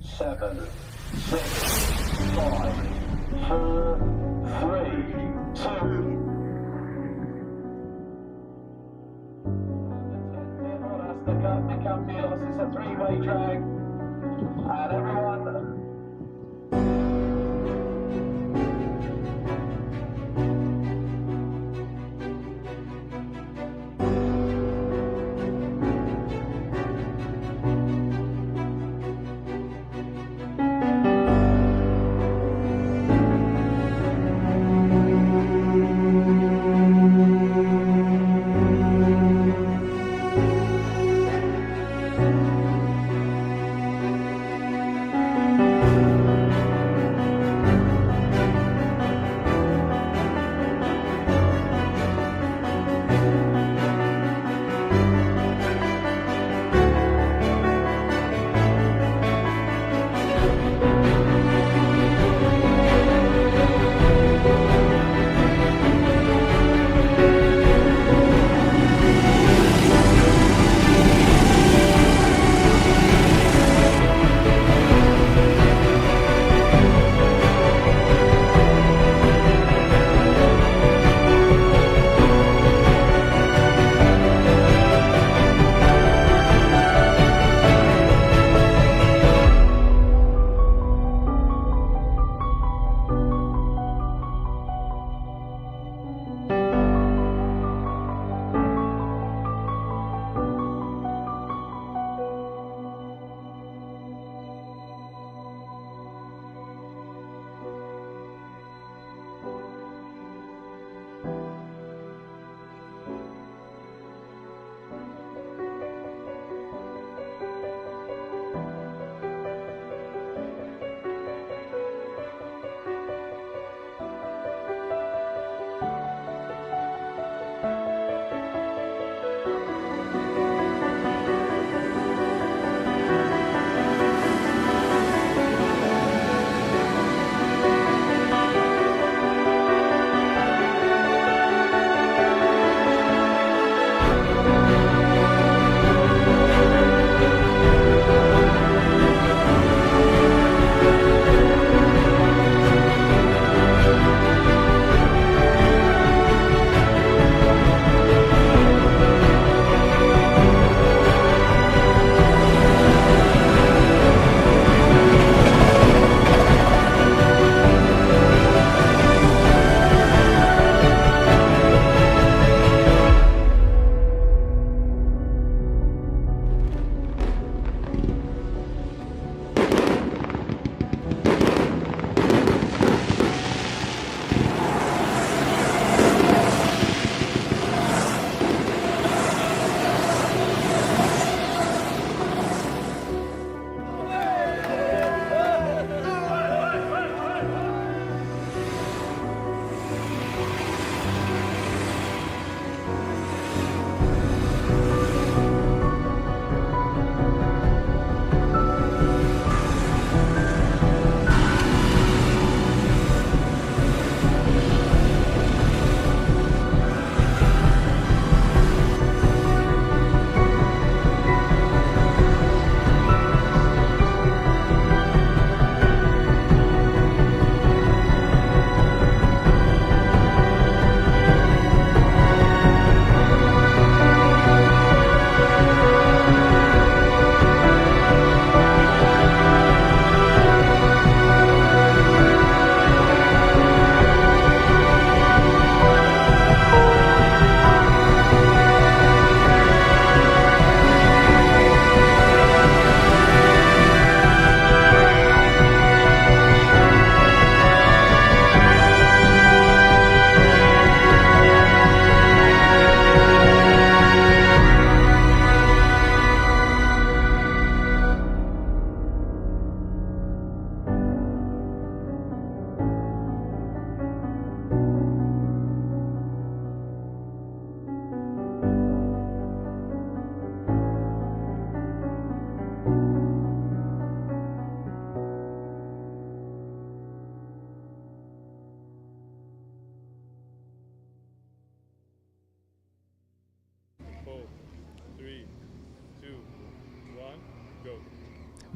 7, 6, 5, 4, 3, 2. That's the Kartcenter Campillos. It's a three-way drag, and everyone.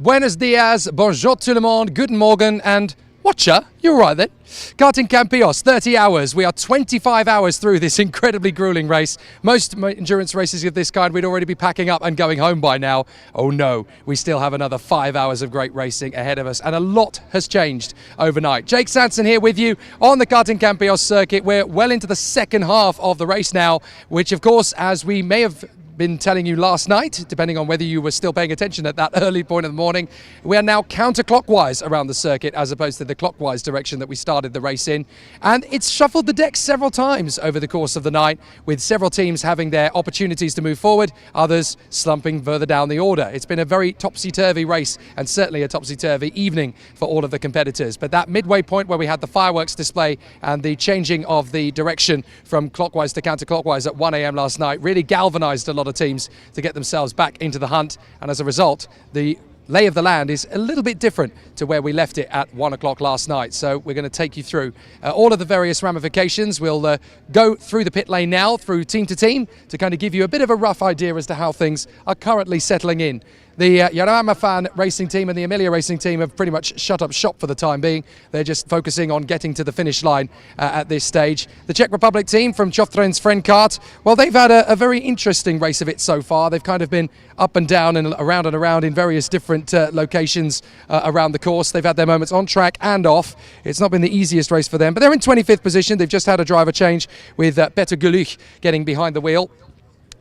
Buenos dias, bonjour tout le monde, guten morgen, and watcha, you're right then. Karting Campillos, 30 hours. We are 25 hours through this incredibly grueling race. Most endurance races of this kind, we'd already be packing up and going home by now. Oh no, we still have another 5 hours of great racing ahead of us, and a lot has changed overnight. Jake Sanson here with you on the Karting Campillos circuit. We're well into the second half of the race now, which of course, as we may have been telling you last night, depending on whether you were still paying attention at that early point in the morning, we are now counterclockwise around the circuit as opposed to the clockwise direction that we started the race in. And it's shuffled the deck several times over the course of the night, with several teams having their opportunities to move forward, others slumping further down the order. It's been a very topsy-turvy race and certainly a topsy-turvy evening for all of the competitors. But that midway point where we had the fireworks display and the changing of the direction from clockwise to counterclockwise at 1 a.m. last night really galvanized a lot of teams to get themselves back into the hunt, and as a result the lay of the land is a little bit different to where we left it at 1 o'clock last night. So we're going to take you through all of the various ramifications. We'll go through the pit lane now, through team to team, to kind of give you a bit of a rough idea as to how things are currently settling in. The Yarama Fan racing team and the Emilia racing team have pretty much shut up shop for the time being. They're just focusing on getting to the finish line at this stage. The Czech Republic team from Joftren's friend Kart, well, they've had a very interesting race of it so far. They've kind of been up and down and around in various different locations around the course. They've had their moments on track and off. It's not been the easiest race for them, but they're in 25th position. They've just had a driver change with Peter Gulich getting behind the wheel.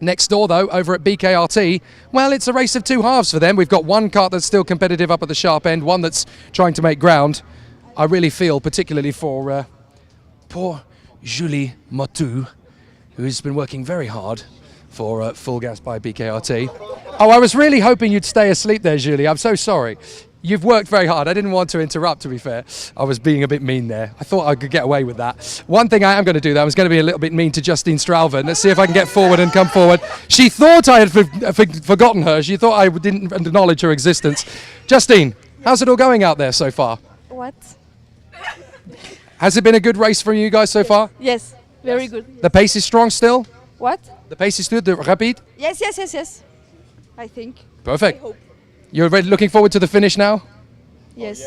Next door, though, over at BKRT, well, it's a race of two halves for them. We've got one kart that's still competitive up at the sharp end, one that's trying to make ground. I really feel particularly for poor Julie Motu, who's been working very hard for Full Gas by BKRT. Oh, I was really hoping you'd stay asleep there, Julie. I'm so sorry. You've worked very hard. I didn't want to interrupt, to be fair. I was being a bit mean there. I thought I could get away with that. One thing I am going to do, though, I was going to be a little bit mean to Justine Strauven. Let's see if I can get forward and come forward. She thought I had forgotten her. She thought I didn't acknowledge her existence. Justine, how's it all going out there so far? What? Has it been a good race for you guys so far? Yes, very good. The pace is strong still? What? The pace is good, the rapide? Yes. I think. Perfect. I hope. You're ready, looking forward to the finish now? Yes.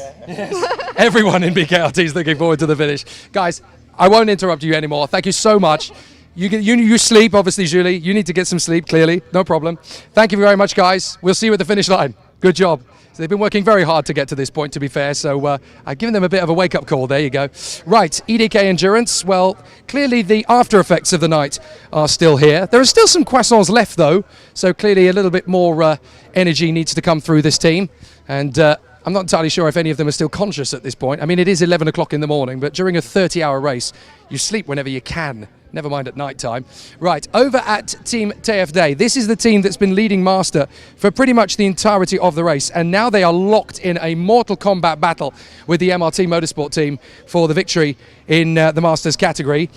Everyone in BKRT is looking forward to the finish. Guys, I won't interrupt you anymore. Thank you so much. You sleep, obviously, Julie. You need to get some sleep, clearly. No problem. Thank you very much, guys. We'll see you at the finish line. Good job. So they've been working very hard to get to this point, to be fair, so I've given them a bit of a wake-up call. There you go. Right, EDK Endurance. Well, clearly the after effects of the night are still here. There are still some croissants left, though, so clearly a little bit more energy needs to come through this team, and I'm not entirely sure if any of them are still conscious at this point. I mean, it is 11 o'clock in the morning, but during a 30-hour race, you sleep whenever you can. Never mind at night time. Right, over at Team TFD, this is the team that's been leading Master for pretty much the entirety of the race, and now they are locked in a Mortal Kombat battle with the MRT Motorsport team for the victory in the Masters category.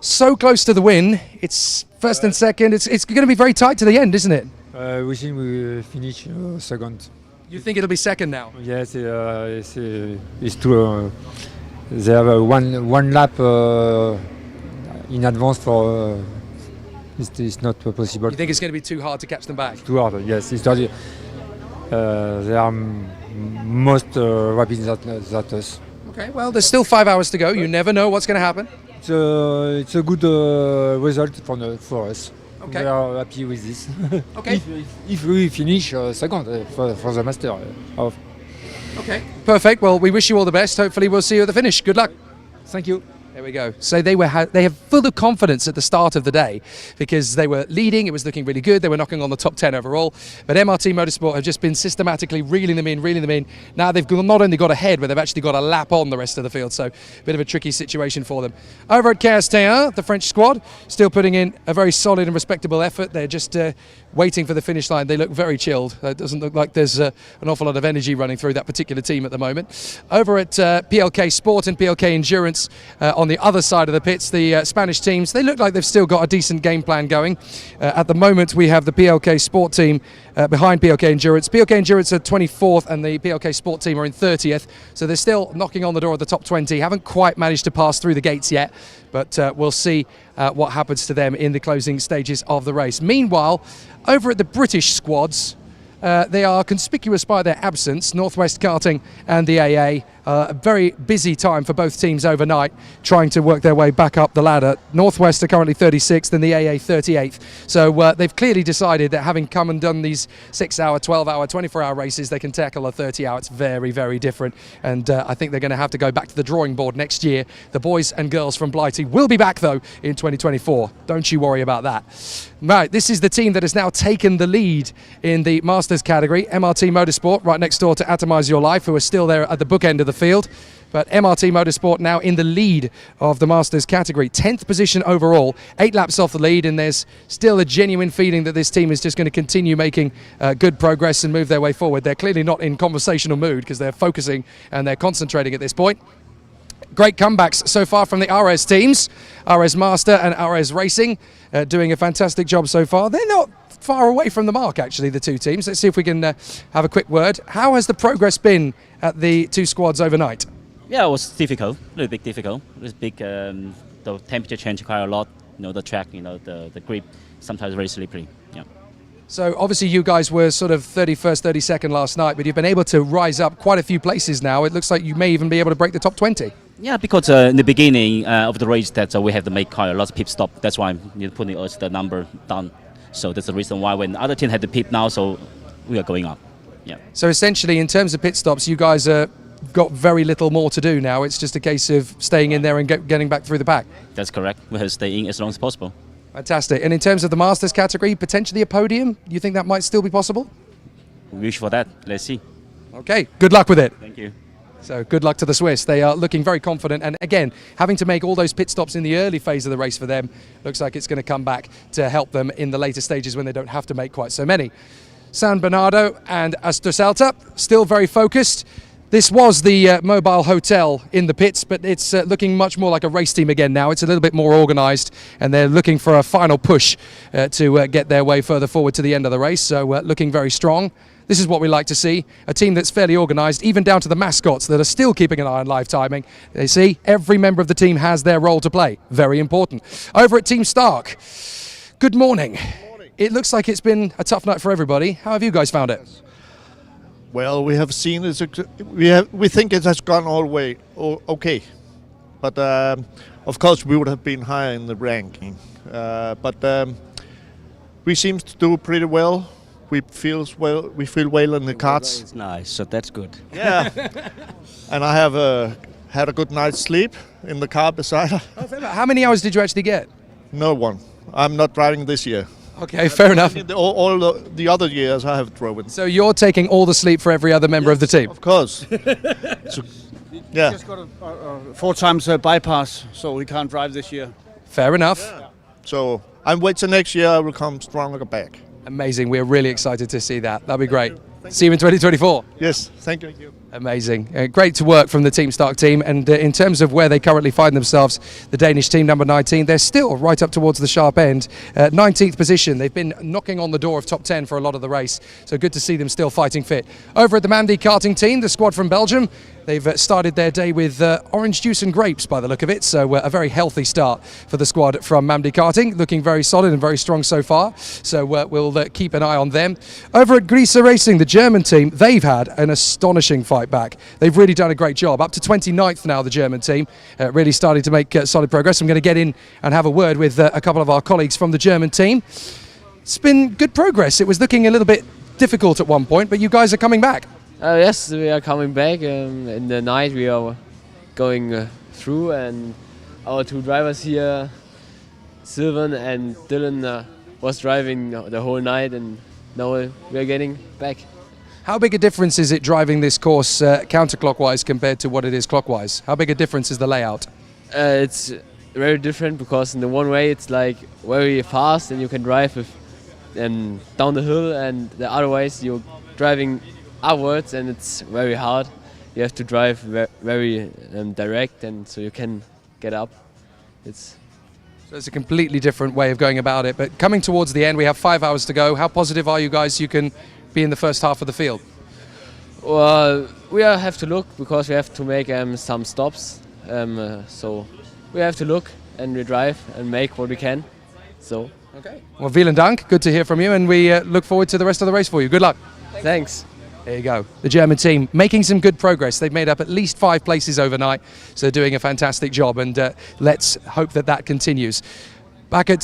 So close to the win. It's first and second. It's going to be very tight to the end, isn't it? We think we finish second. You think it'll be second now? Yes, it's true. They have one lap in advance for it's not possible. You think it's going to be too hard to catch them back? Too hard, yes. They are most rapid than us. Okay, well, there's still 5 hours to go. You never know what's going to happen. It's a good result for us. Okay. We are happy with this. Okay. if we finish second for the Master. Okay, perfect. Well, we wish you all the best. Hopefully we'll see you at the finish. Good luck. Thank you. There we go. So they have full of confidence at the start of the day because they were leading. It was looking really good. They were knocking on the top 10 overall. But MRT Motorsport have just been systematically reeling them in. Now they've not only got ahead, but they've actually got a lap on the rest of the field. So a bit of a tricky situation for them. Over at Kartcenter, the French squad, still putting in a very solid and respectable effort. They're just waiting for the finish line. They look very chilled. It doesn't look like there's an awful lot of energy running through that particular team at the moment. Over at PLK Sport and PLK Endurance, on the other side of the pits, the Spanish teams, they look like they've still got a decent game plan going. At the moment, we have the PLK Sport team behind PLK Endurance. PLK Endurance are 24th and the PLK Sport team are in 30th, so they're still knocking on the door of the top 20. Haven't quite managed to pass through the gates yet, but we'll see what happens to them in the closing stages of the race. Meanwhile, over at the British squads, They are conspicuous by their absence, Northwest Karting and the AA. A very busy time for both teams overnight, trying to work their way back up the ladder. Northwest are currently 36th and the AA 38th. So they've clearly decided that having come and done these 6-hour, 12-hour, 24-hour races, they can tackle a 30-hour. It's very, very different. And I think they're going to have to go back to the drawing board next year. The boys and girls from Blighty will be back, though, in 2024. Don't you worry about that. Right, this is the team that has now taken the lead in the Masters category. MRT Motorsport, right next door to Atomize Your Life, who are still there at the bookend of the field. But MRT Motorsport now in the lead of the Masters category. 10th position overall, 8 laps off the lead, and there's still a genuine feeling that this team is just going to continue making good progress and move their way forward. They're clearly not in conversational mood because they're focusing and they're concentrating at this point. Great comebacks so far from the RS teams. RS Master and RS Racing doing a fantastic job so far. They're not far away from the mark, actually, the two teams. Let's see if we can have a quick word. How has the progress been at the two squads overnight? Yeah, it was difficult, a little bit difficult. It was big, the temperature changed quite a lot. The track, the grip, sometimes very slippery. Yeah. So obviously you guys were sort of 31st, 32nd last night, but you've been able to rise up quite a few places now. It looks like you may even be able to break the top 20. Yeah, because in the beginning of the race that we have to make quite a lot of pit stop. That's why I'm putting us the number down. So that's the reason why when the other team had the pit now, so we are going up. Yeah. So essentially, in terms of pit stops, you guys got very little more to do now. It's just a case of staying in there and getting back through the pack. That's correct. We have to stay in as long as possible. Fantastic. And in terms of the Masters category, potentially a podium, you think that might still be possible? We wish for that. Let's see. Okay, good luck with it. Thank you. So good luck to the Swiss. They are looking very confident, and again, having to make all those pit stops in the early phase of the race for them, looks like it's going to come back to help them in the later stages when they don't have to make quite so many. San Bernardo and Astrosalta still very focused. This was the mobile hotel in the pits, but it's looking much more like a race team again now. It's a little bit more organised, and they're looking for a final push to get their way further forward to the end of the race, so looking very strong. This is what we like to see, a team that's fairly organised, even down to the mascots that are still keeping an eye on live timing. They see every member of the team has their role to play. Very important. Over at Team Stark, good morning. It looks like it's been a tough night for everybody. How have you guys found it? Well, we have seen it. We think it has gone all the way okay, but of course we would have been higher in the ranking. But we seem to do pretty well. We feel well in the carts. It's nice, so that's good. Yeah, and I have had a good night's sleep in the car beside her. Oh, how many hours did you actually get? No one. I'm not driving this year. Okay, fair enough. All the other years I have driven. So you're taking all the sleep for every other member of the team? Of course. So, yeah. Just got a 4 times bypass, so we can't drive this year. Fair enough. Yeah. So I'm waiting next year. I will come stronger back. Amazing. We're really excited to see that. That'll be great. See you in 2024. Yes, thank you. Amazing. Great to work from the Team Stark team. And in terms of where they currently find themselves, the Danish team, number 19, they're still right up towards the sharp end. 19th position. They've been knocking on the door of top 10 for a lot of the race. So good to see them still fighting fit. Over at the Mandy Karting team, the squad from Belgium, they've started their day with orange juice and grapes by the look of it. So a very healthy start for the squad from Mandy Karting. Looking very solid and very strong so far. So we'll keep an eye on them. Over at Greaser Racing, the German team, they've had an astonishing fight back. They've really done a great job. Up to 29th now, the German team, really starting to make solid progress. I'm going to get in and have a word with a couple of our colleagues from the German team. It's been good progress. It was looking a little bit difficult at one point, but you guys are coming back. Yes, we are coming back. In the night we are going through, and our 2 drivers here, Sylvan and Dylan, was driving the whole night, and now we are getting back. How big a difference is it driving this course counterclockwise compared to what it is clockwise? How big a difference is the layout? It's very different because in the one way it's like very fast and you can drive with, down the hill, and the other ways you're driving upwards and it's very hard. You have to drive very direct, and so you can get up. So it's a completely different way of going about it. But coming towards the end, we have 5 hours to go. How positive are you guys you can be in the first half of the field? Well, we have to look because we have to make some stops. So we have to look and we drive and make what we can. So. Okay. Well, vielen Dank. Good to hear from you, and we look forward to the rest of the race for you. Good luck. Thanks. There you go. The German team making some good progress. They've made up at least 5 places overnight, so they're doing a fantastic job, and let's hope that that continues. Back at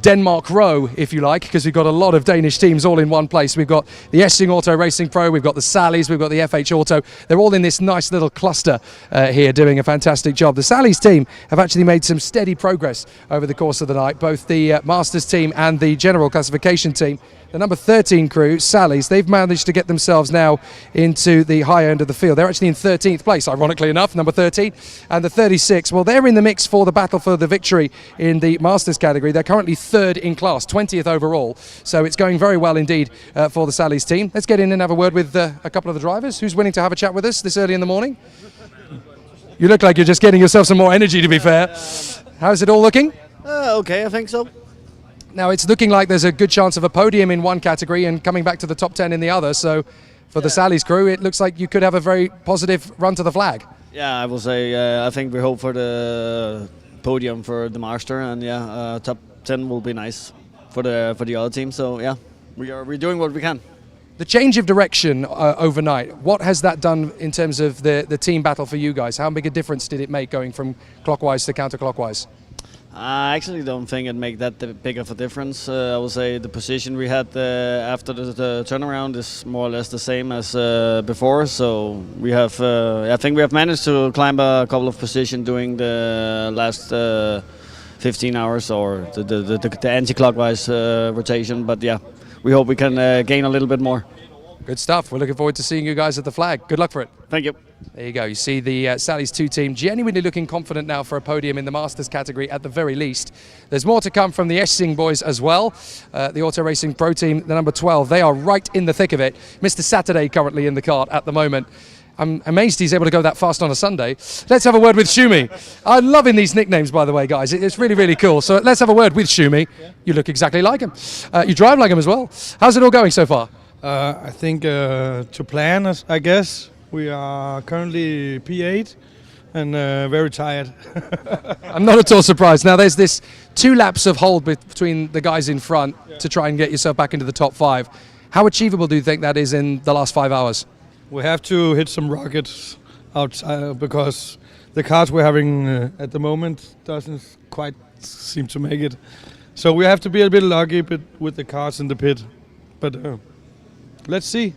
Denmark Row, if you like, because we've got a lot of Danish teams all in one place. We've got the Essing Auto Racing Pro, we've got the Sallies, we've got the FH Auto. They're all in this nice little cluster here doing a fantastic job. The Sallies team have actually made some steady progress over the course of the night, both the Masters team and the general classification team. The number 13 crew, Sallies, they've managed to get themselves now into the high end of the field. They're actually in 13th place, ironically enough, number 13. And the 36, well, they're in the mix for the battle for the victory in the Masters category. They're currently 3rd in class, 20th overall. So it's going very well indeed for the Sallies team. Let's get in and have a word with a couple of the drivers. Who's willing to have a chat with us this early in the morning? You look like you're just getting yourself some more energy, to be fair. How's it all looking? Okay, I think so. Now it's looking like there's a good chance of a podium in one category and coming back to the top 10 in the other. So for the Sallies crew, it looks like you could have a very positive run to the flag. Yeah, I will say I think we hope for the podium for the Master, and top 10 will be nice for the other team. So yeah, we're doing what we can. The change of direction overnight, what has that done in terms of the team battle for you guys? How big a difference did it make going from clockwise to counterclockwise? I actually don't think it make that big of a difference. I will say the position we had after the turnaround is more or less the same as before. So we have, I think we have managed to climb a couple of positions during the last 15 hours or the anti-clockwise rotation. But yeah, we hope we can gain a little bit more. Good stuff. We're looking forward to seeing you guys at the flag. Good luck for it. Thank you. There you go. You see the Sallies 2 team genuinely looking confident now for a podium in the Masters category at the very least. There's more to come from the Essing boys as well. The Auto Racing Pro team, the number 12, they are right in the thick of it. Mr. Saturday currently in the kart at the moment. I'm amazed he's able to go that fast on a Sunday. Let's have a word with Shumi. I'm loving these nicknames, by the way, guys. It's really, really cool. So let's have a word with Shumi. You look exactly like him. You drive like him as well. How's it all going so far? I think to plan, I guess. We are currently P8 and very tired. I'm not at all surprised. Now, there's this 2 laps of hold between the guys in front to try and get yourself back into the top 5. How achievable do you think that is in the last 5 hours? We have to hit some rockets outside because the cars we're having at the moment doesn't quite seem to make it. So we have to be a bit lucky with the cars in the pit. But let's see.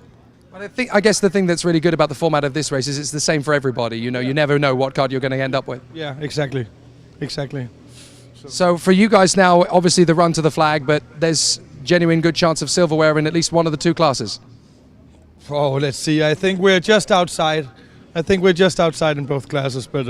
But I guess the thing that's really good about the format of this race is it's the same for everybody. You know, you never know what card you're going to end up with. Yeah, exactly. So for you guys now, obviously the run to the flag, but there's genuine good chance of silverware in at least one of the 2 classes. Oh, let's see. I think we're just outside. In both classes, but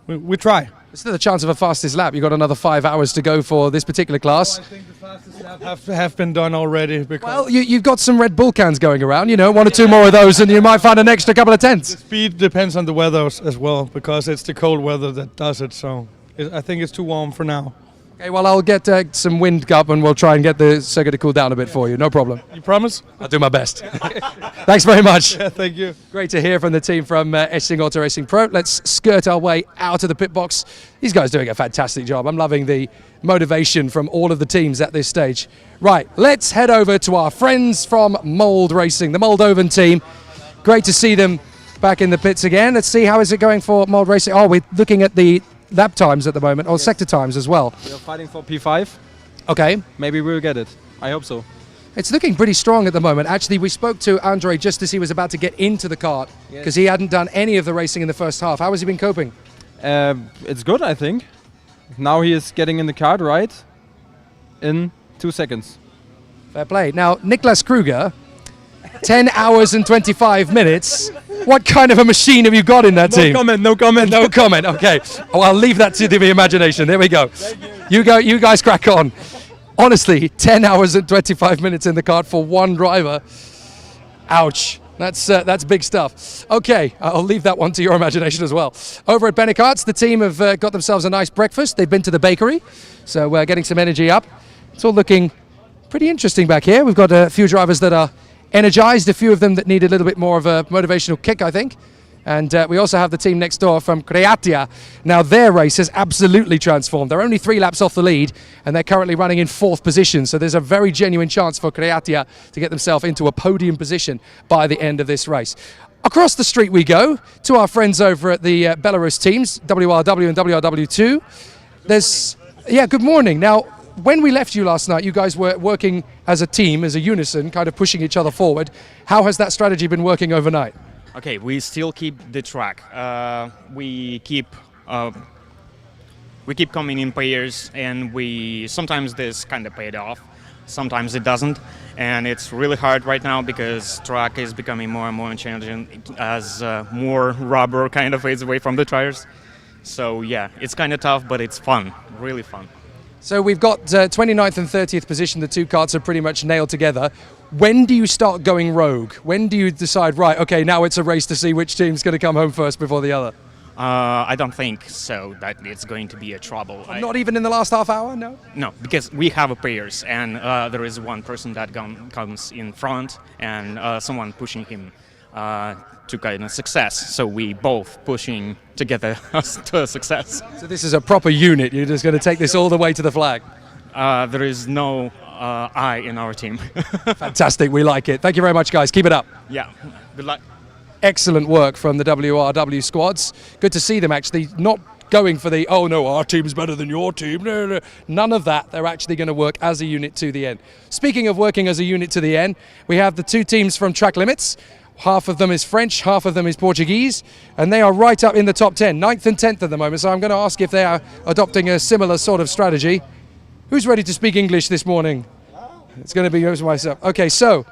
we try. There's still a chance of a fastest lap. You've got another 5 hours to go for this particular class. I think the fastest lap have been done already. Because well, you've got some Red Bull cans going around, you know, 1 or 2 more of those and you might find an extra couple of tenths. The speed depends on the weather as well, because it's the cold weather that does it, so I think it's too warm for now. Okay, well, I'll get some wind up and we'll try and get the circuit to cool down a bit for you, no problem. You promise? I'll do my best. Thanks very much. Yeah, thank you. Great to hear from the team from Essing Auto Racing Pro. Let's skirt our way out of the pit box. These guys doing a fantastic job. I'm loving the motivation from all of the teams at this stage. Right, let's head over to our friends from Mold Racing, the Moldovan team. Great to see them back in the pits again. Let's see how is it going for Mold Racing. Oh, we're looking at the lap times at the moment, or sector times as well. We are fighting for P5. Okay. Maybe we'll get it. I hope so. It's looking pretty strong at the moment. Actually, we spoke to Andre just as he was about to get into the kart, because he hadn't done any of the racing in the first half. How has he been coping? It's good, I think. Now he is getting in the kart right in 2 seconds. Fair play. Now, Niklas Kruger, 10 hours and 25 minutes. What kind of a machine have you got in that team? No comment. No comment, okay. Oh, I'll leave that to the imagination. There we go. You guys crack on. Honestly, 10 hours and 25 minutes in the kart for one driver. Ouch. That's big stuff. Okay, I'll leave that one to your imagination as well. Over at Benekarts, the team have got themselves a nice breakfast. They've been to the bakery, so we're getting some energy up. It's all looking pretty interesting back here. We've got a few drivers that are energized, a few of them that need a little bit more of a motivational kick, I think. And we also have the team next door from Croatia. Now their race has absolutely transformed. They're only 3 laps off the lead and they're currently running in 4th position. So there's a very genuine chance for Croatia to get themselves into a podium position by the end of this race. Across the street we go to our friends over at the Belarus teams, WRW and WRW2. Good morning. Now, when we left you last night, you guys were working as a team, as a unison, kind of pushing each other forward. How has that strategy been working overnight? Okay, we still keep the track. We keep coming in pairs, and sometimes this kind of paid off, sometimes it doesn't, and it's really hard right now because track is becoming more and more challenging as more rubber kind of fades away from the tires. So yeah, it's kind of tough, but it's fun, really fun. So we've got 29th and 30th position, the 2 karts are pretty much nailed together. When do you start going rogue? When do you decide, right, okay, now it's a race to see which team's going to come home first before the other? I don't think so that it's going to be a trouble. Not even in the last half hour, no? No, because we have a pairs, and there is one person that comes in front and someone pushing him to kind of success. So we both pushing together to success. So this is a proper unit. You're just going to take this all the way to the flag. There is no I in our team. Fantastic. We like it. Thank you very much, guys. Keep it up. Yeah. Good luck. Excellent work from the WRW squads. Good to see them actually not going for the, oh no, our team's better than your team. No. None of that. They're actually going to work as a unit to the end. Speaking of working as a unit to the end, we have the 2 teams from Track Limits. Half of them is French, half of them is Portuguese, and they are right up in the top 10, 9th and 10th at the moment. So I'm going to ask if they are adopting a similar sort of strategy. Who's ready to speak English this morning? It's going to be myself. Okay, so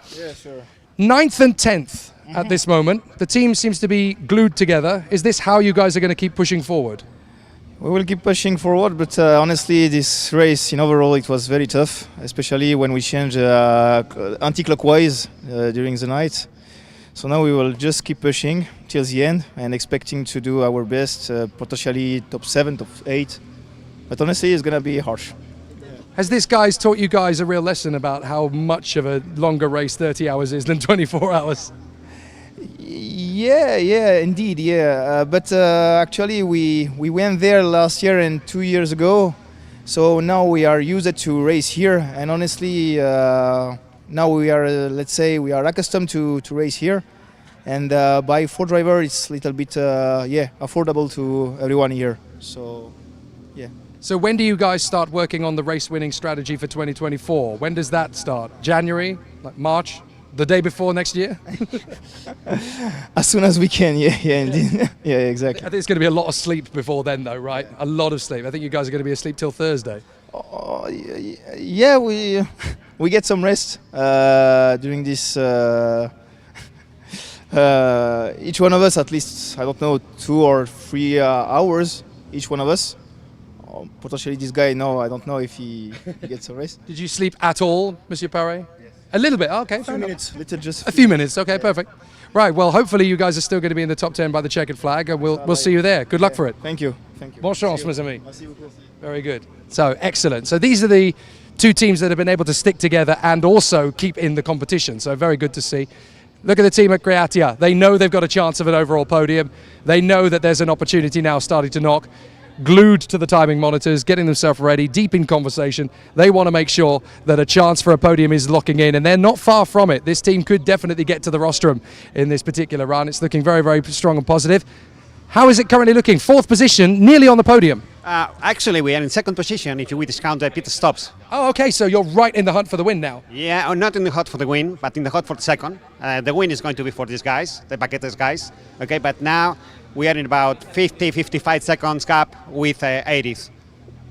9th and 10th at this moment. The team seems to be glued together. Is this how you guys are going to keep pushing forward? We will keep pushing forward, but honestly, this race in overall it was very tough, especially when we changed anti-clockwise during the night. So now we will just keep pushing till the end and expecting to do our best, potentially top 7, top 8. But honestly, it's going to be harsh. Has this guys taught you guys a real lesson about how much of a longer race 30 hours is than 24 hours? Yeah, indeed, yeah. But actually, we went there last year and 2 years ago. So now we are used to race here. And honestly, now we are, let's say, we are accustomed to race here. And by 4 driver, it's a little bit, affordable to everyone here. So, yeah. So when do you guys start working on the race-winning strategy for 2024? When does that start? January? Like March? The day before next year? As soon as we can, yeah, indeed. Yeah, exactly. I think it's going to be a lot of sleep before then, though, right? A lot of sleep. I think you guys are going to be asleep till Thursday. Yeah, we get some rest during this. Each one of us, at least, I don't know, 2 or 3 hours, each one of us. Potentially this guy, no, I don't know if he gets a rest. Did you sleep at all, Monsieur Paré? Yes. A little bit, okay. A few minutes, just a few minutes, okay, perfect. Right, well, hopefully you guys are still going to be in the top 10 by the checkered flag, and we'll see you there. Good luck for it. Thank you. Bon chance, mes amis. Very good. So, excellent. So these are the 2 teams that have been able to stick together and also keep in the competition, so very good to see. Look at the team at Croatia. They know they've got a chance of an overall podium. They know that there's an opportunity now starting to knock. Glued to the timing monitors, getting themselves ready, deep in conversation. They want to make sure that a chance for a podium is locking in, and they're not far from it. This team could definitely get to the rostrum in this particular run. It's looking very, very strong and positive. How is it currently looking? 4th position, nearly on the podium. Actually, we are in 2nd position if we discount the pit stops. Oh, okay, so you're right in the hunt for the win now. Yeah, not in the hunt for the win, but in the hunt for the 2nd. The win is going to be for these guys, the Baquetas guys. Okay, but now we are in about 50-55 seconds gap with 80s.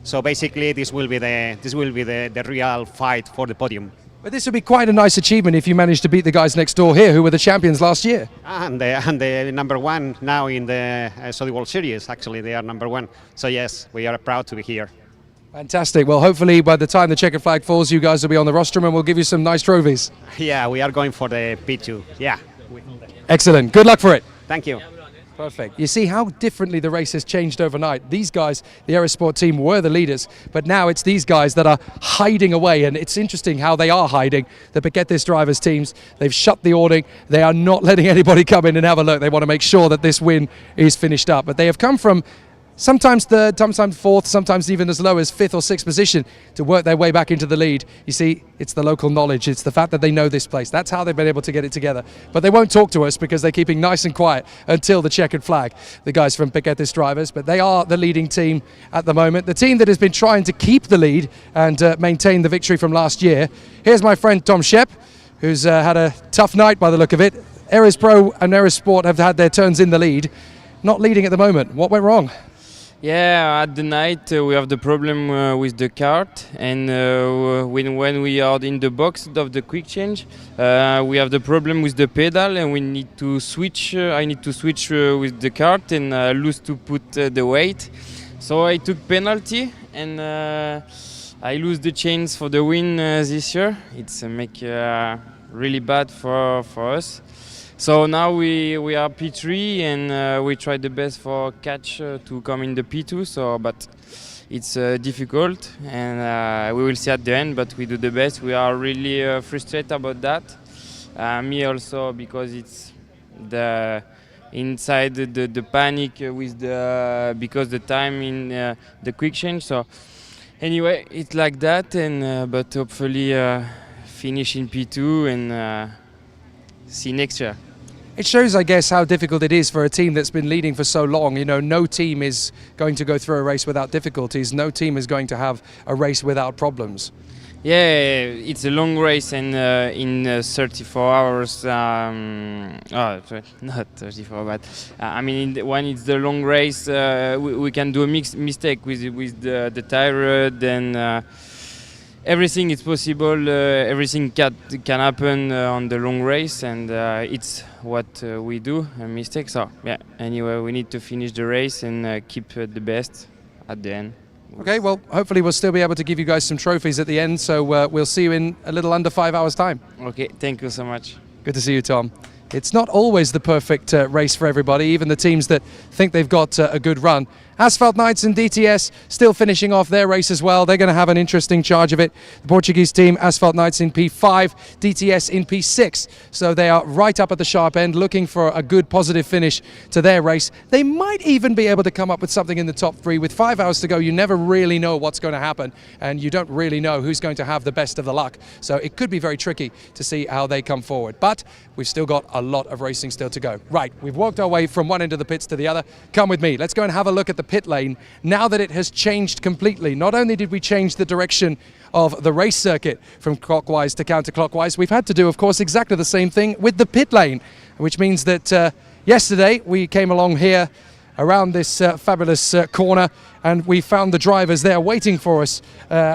So basically, this will be the real fight for the podium. But this would be quite a nice achievement if you manage to beat the guys next door here, who were the champions last year. And the number 1 now in the Saudi World Series. Actually, they are number 1. So yes, we are proud to be here. Fantastic. Well, hopefully by the time the checkered flag falls, you guys will be on the rostrum and we'll give you some nice trophies. Yeah, we are going for the P2. Yeah. Excellent. Good luck for it. Thank you. Perfect. You see how differently the race has changed overnight. These guys, the Aerosport team, were the leaders, but now it's these guys that are hiding away, and it's interesting how they are hiding. The Paquetes drivers' teams, they've shut the awning. They are not letting anybody come in and have a look. They want to make sure that this win is finished up, but they have come from sometimes third, sometimes fourth, sometimes even as low as fifth or sixth position to work their way back into the lead. You see, it's the local knowledge. It's the fact that they know this place. That's how they've been able to get it together. But they won't talk to us because they're keeping nice and quiet until the checkered flag, the guys from Paquetes drivers. But they are the leading team at the moment, the team that has been trying to keep the lead and maintain the victory from last year. Here's my friend Tom Shep, who's had a tough night by the look of it. Aeros Pro and Aerosport have had their turns in the lead, not leading at the moment. What went wrong? Yeah, at the night we have the problem with the kart, and when we are in the box of the quick change, we have the problem with the pedal, and we need to switch. I need to switch with the kart and lose to put the weight. So I took penalty, and I lose the chance for the win this year. It's make really bad for us. So now we are P3, and we try the best for catch to come in the P2. So, but it's difficult, and we will see at the end. But we do the best. We are really frustrated about that. Me also, because it's the inside the panic with the because the time in the quick change. So anyway, it's like that, and but hopefully finish in P2 and see next year. It shows, I guess, how difficult it is for a team that's been leading for so long. You know, no team is going to go through a race without difficulties. No team is going to have a race without problems. Yeah, it's a long race, and in 34 hours, not 34, but I mean, when it's the long race, we can do a mistake with the tire rod, and everything is possible. Everything can happen on the long race, and it's what we do, a mistake. So yeah, anyway, we need to finish the race and keep the best at the end. Okay, well, hopefully we'll still be able to give you guys some trophies at the end, so we'll see you in a little under 5 hours' time. Okay, thank you so much. Good to see you, Tom. It's not always the perfect race for everybody, even the teams that think they've got a good run. Asphalt Knights and DTS still finishing off their race as well. They're going to have an interesting charge of it. The Portuguese team, Asphalt Knights in P5, DTS in P6. So they are right up at the sharp end, looking for a good positive finish to their race. They might even be able to come up with something in the top three. With 5 hours to go, you never really know what's going to happen, and you don't really know who's going to have the best of the luck. So it could be very tricky to see how they come forward. But we've still got a lot of racing still to go. Right, we've walked our way from one end of the pits to the other. Come with me. Let's go and have a look at the pit lane now that it has changed completely. Not only did we change the direction of the race circuit from clockwise to counterclockwise, we've had to do, of course, exactly the same thing with the pit lane, which means that yesterday we came along here around this fabulous corner, and we found the drivers there waiting for us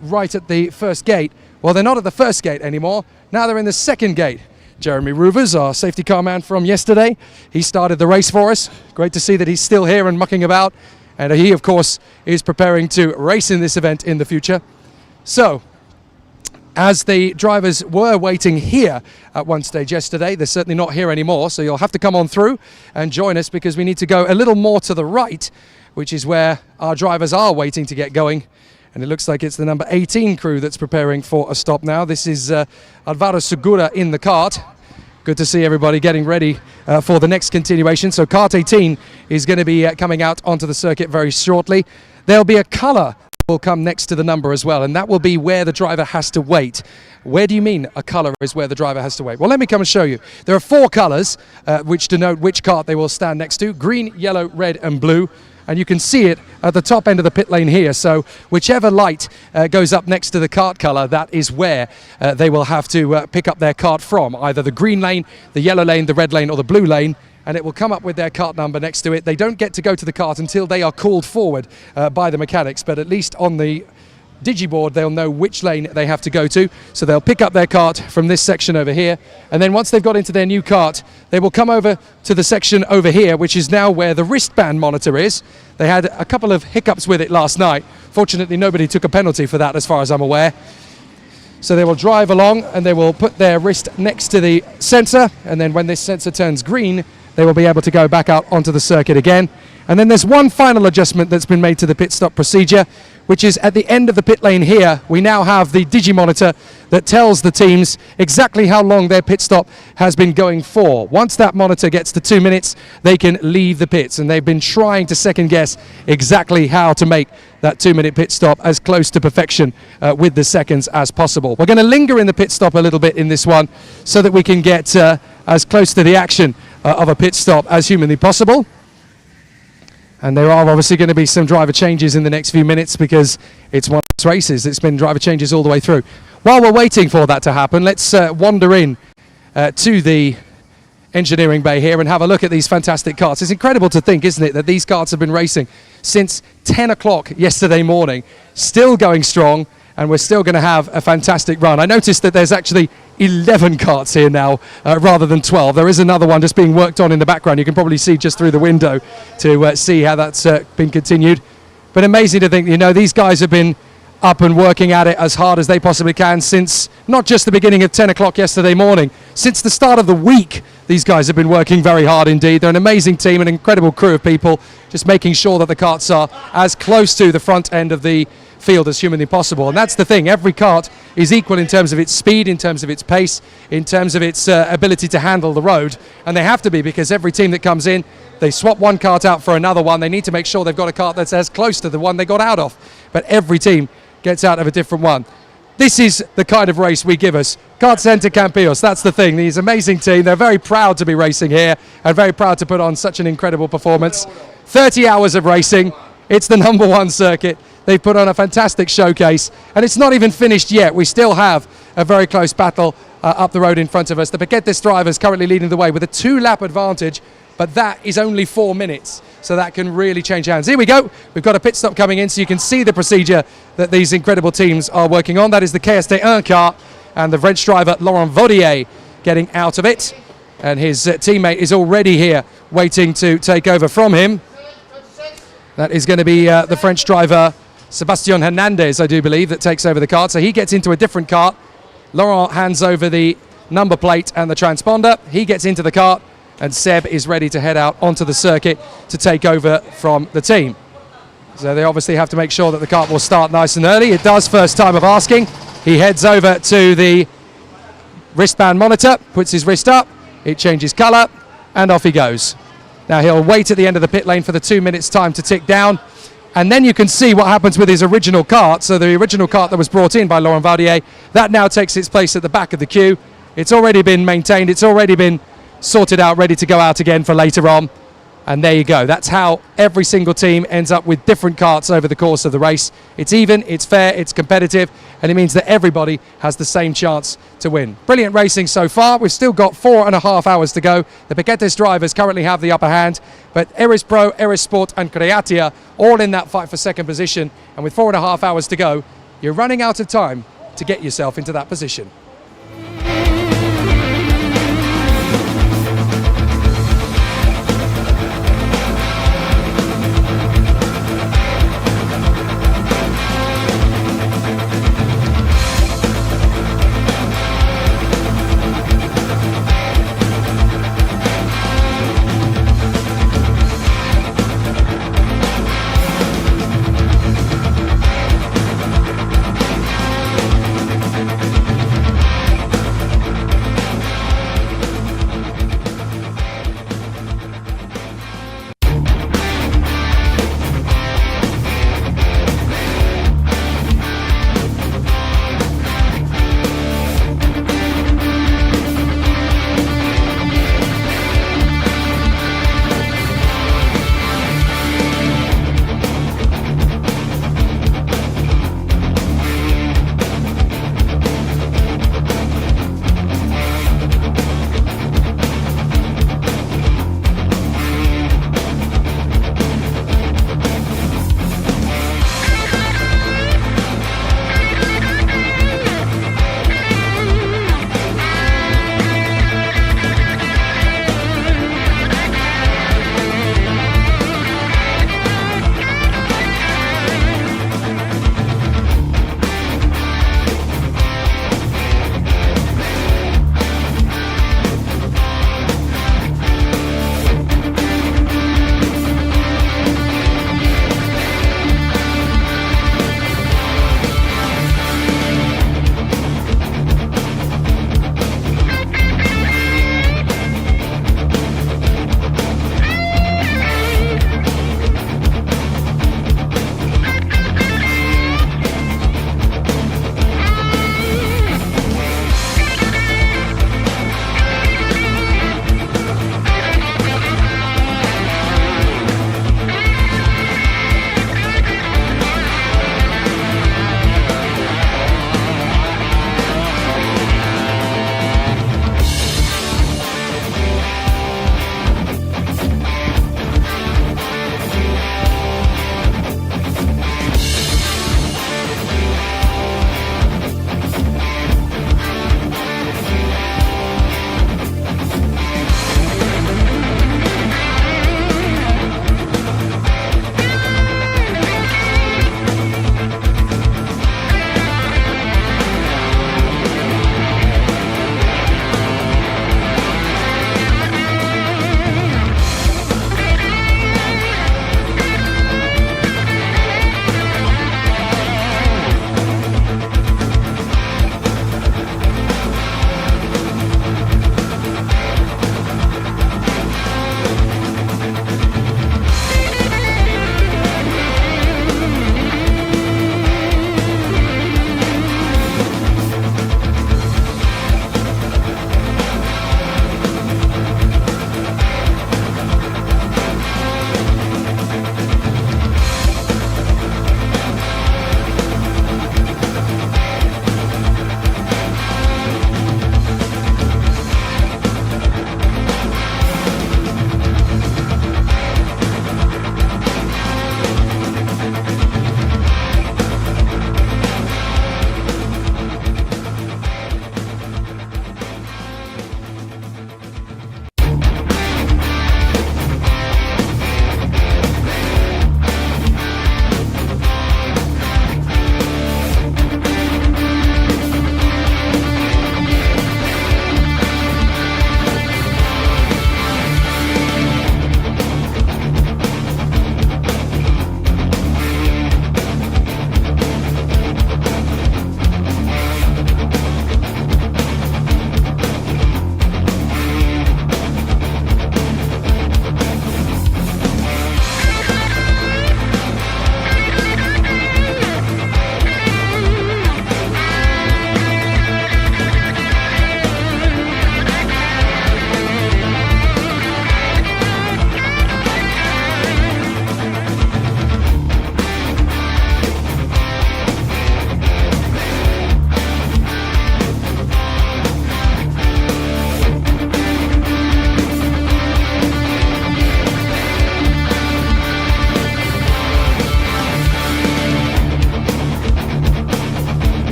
right at the first gate. Well, they're not at the first gate anymore. Now they're in the second gate. Jeremy Rouvers, our safety car man from yesterday, he started the race for us. Great to see that he's still here and mucking about. And he, of course, is preparing to race in this event in the future. So, as the drivers were waiting here at one stage yesterday, they're certainly not here anymore. So you'll have to come on through and join us, because we need to go a little more to the right, which is where our drivers are waiting to get going. And it looks like it's the number 18 crew that's preparing for a stop now. This is Alvaro Segura in the kart. Good to see everybody getting ready for the next continuation. So kart 18 is going to be coming out onto the circuit very shortly. There'll be a colour that will come next to the number as well, and that will be where the driver has to wait. Where do you mean a colour is where the driver has to wait? Well, let me come and show you. There are 4 colours which denote which kart they will stand next to: green, yellow, red and blue. And you can see it at the top end of the pit lane here. So whichever light goes up next to the kart colour, that is where they will have to pick up their kart from, either the green lane, the yellow lane, the red lane or the blue lane. And it will come up with their kart number next to it. They don't get to go to the kart until they are called forward by the mechanics, but at least on the digiboard they'll know which lane they have to go to. So they'll pick up their kart from this section over here, and then once they've got into their new kart, they will come over to the section over here, which is now where the wristband monitor is. They had a couple of hiccups with it last night. Fortunately, nobody took a penalty for that as far as I'm aware. So they will drive along and they will put their wrist next to the sensor, and then when this sensor turns green, they will be able to go back out onto the circuit again. And then there's one final adjustment that's been made to the pit stop procedure, which is at the end of the pit lane here, we now have the Digimonitor that tells the teams exactly how long their pit stop has been going for. Once that monitor gets to 2 minutes, they can leave the pits, and they've been trying to second guess exactly how to make that 2-minute pit stop as close to perfection with the seconds as possible. We're going to linger in the pit stop a little bit in this one so that we can get as close to the action of a pit stop as humanly possible. And there are obviously going to be some driver changes in the next few minutes because it's one of those races. It's been driver changes all the way through. While we're waiting for that to happen, let's wander in to the engineering bay here and have a look at these fantastic karts. It's incredible to think, isn't it, that these karts have been racing since 10 o'clock yesterday morning, still going strong, and we're still going to have a fantastic run. I noticed that there's actually 11 karts here now rather than 12. There is another one just being worked on in the background. You can probably see just through the window to see how that's been continued. But amazing to think, you know, these guys have been up and working at it as hard as they possibly can since not just the beginning of 10 o'clock yesterday morning, since the start of the week. These guys have been working very hard indeed. They're an amazing team, an incredible crew of people, just making sure that the karts are as close to the front end of the field as humanly possible. And that's the thing, every kart is equal in terms of its speed, in terms of its pace, in terms of its ability to handle the road, and they have to be, because every team that comes in, they swap one kart out for another one. They need to make sure they've got a kart that's as close to the one they got out of, but every team gets out of a different one. This is the kind of race we give us. Kartcenter Campillos, that's the thing. These amazing team, they're very proud to be racing here and very proud to put on such an incredible performance. 30 hours of racing. It's the #1 circuit. They've put on a fantastic showcase, and it's not even finished yet. We still have a very close battle up the road in front of us. The Paquetes driver is currently leading the way with a 2-lap advantage, but that is only 4 minutes, so that can really change hands. Here we go. We've got a pit stop coming in, so you can see the procedure that these incredible teams are working on. That is the KST1 car, and the French driver Laurent Vaudier getting out of it, and his teammate is already here waiting to take over from him. That is going to be the French driver Sebastian Hernandez, I do believe, that takes over the kart. So he gets into a different kart. Laurent hands over the number plate and the transponder. He gets into the kart, and Seb is ready to head out onto the circuit to take over from the team. So they obviously have to make sure that the kart will start nice and early. It does, first time of asking. He heads over to the wristband monitor, puts his wrist up, it changes colour, and off he goes. Now he'll wait at the end of the pit lane for the 2 minutes time to tick down, and then you can see what happens with his original kart. So the original kart that was brought in by Laurent Vaudier, that now takes its place at the back of the queue. It's already been maintained, it's already been sorted out, ready to go out again for later on. And there you go. That's how every single team ends up with different karts over the course of the race. It's even, it's fair, it's competitive, and it means that everybody has the same chance to win. Brilliant racing so far. We've still got 4.5 hours to go. The Paquetes drivers currently have the upper hand, but Eris Pro, Eris Sport and Creatia all in that fight for second position. And with 4.5 hours to go, you're running out of time to get yourself into that position.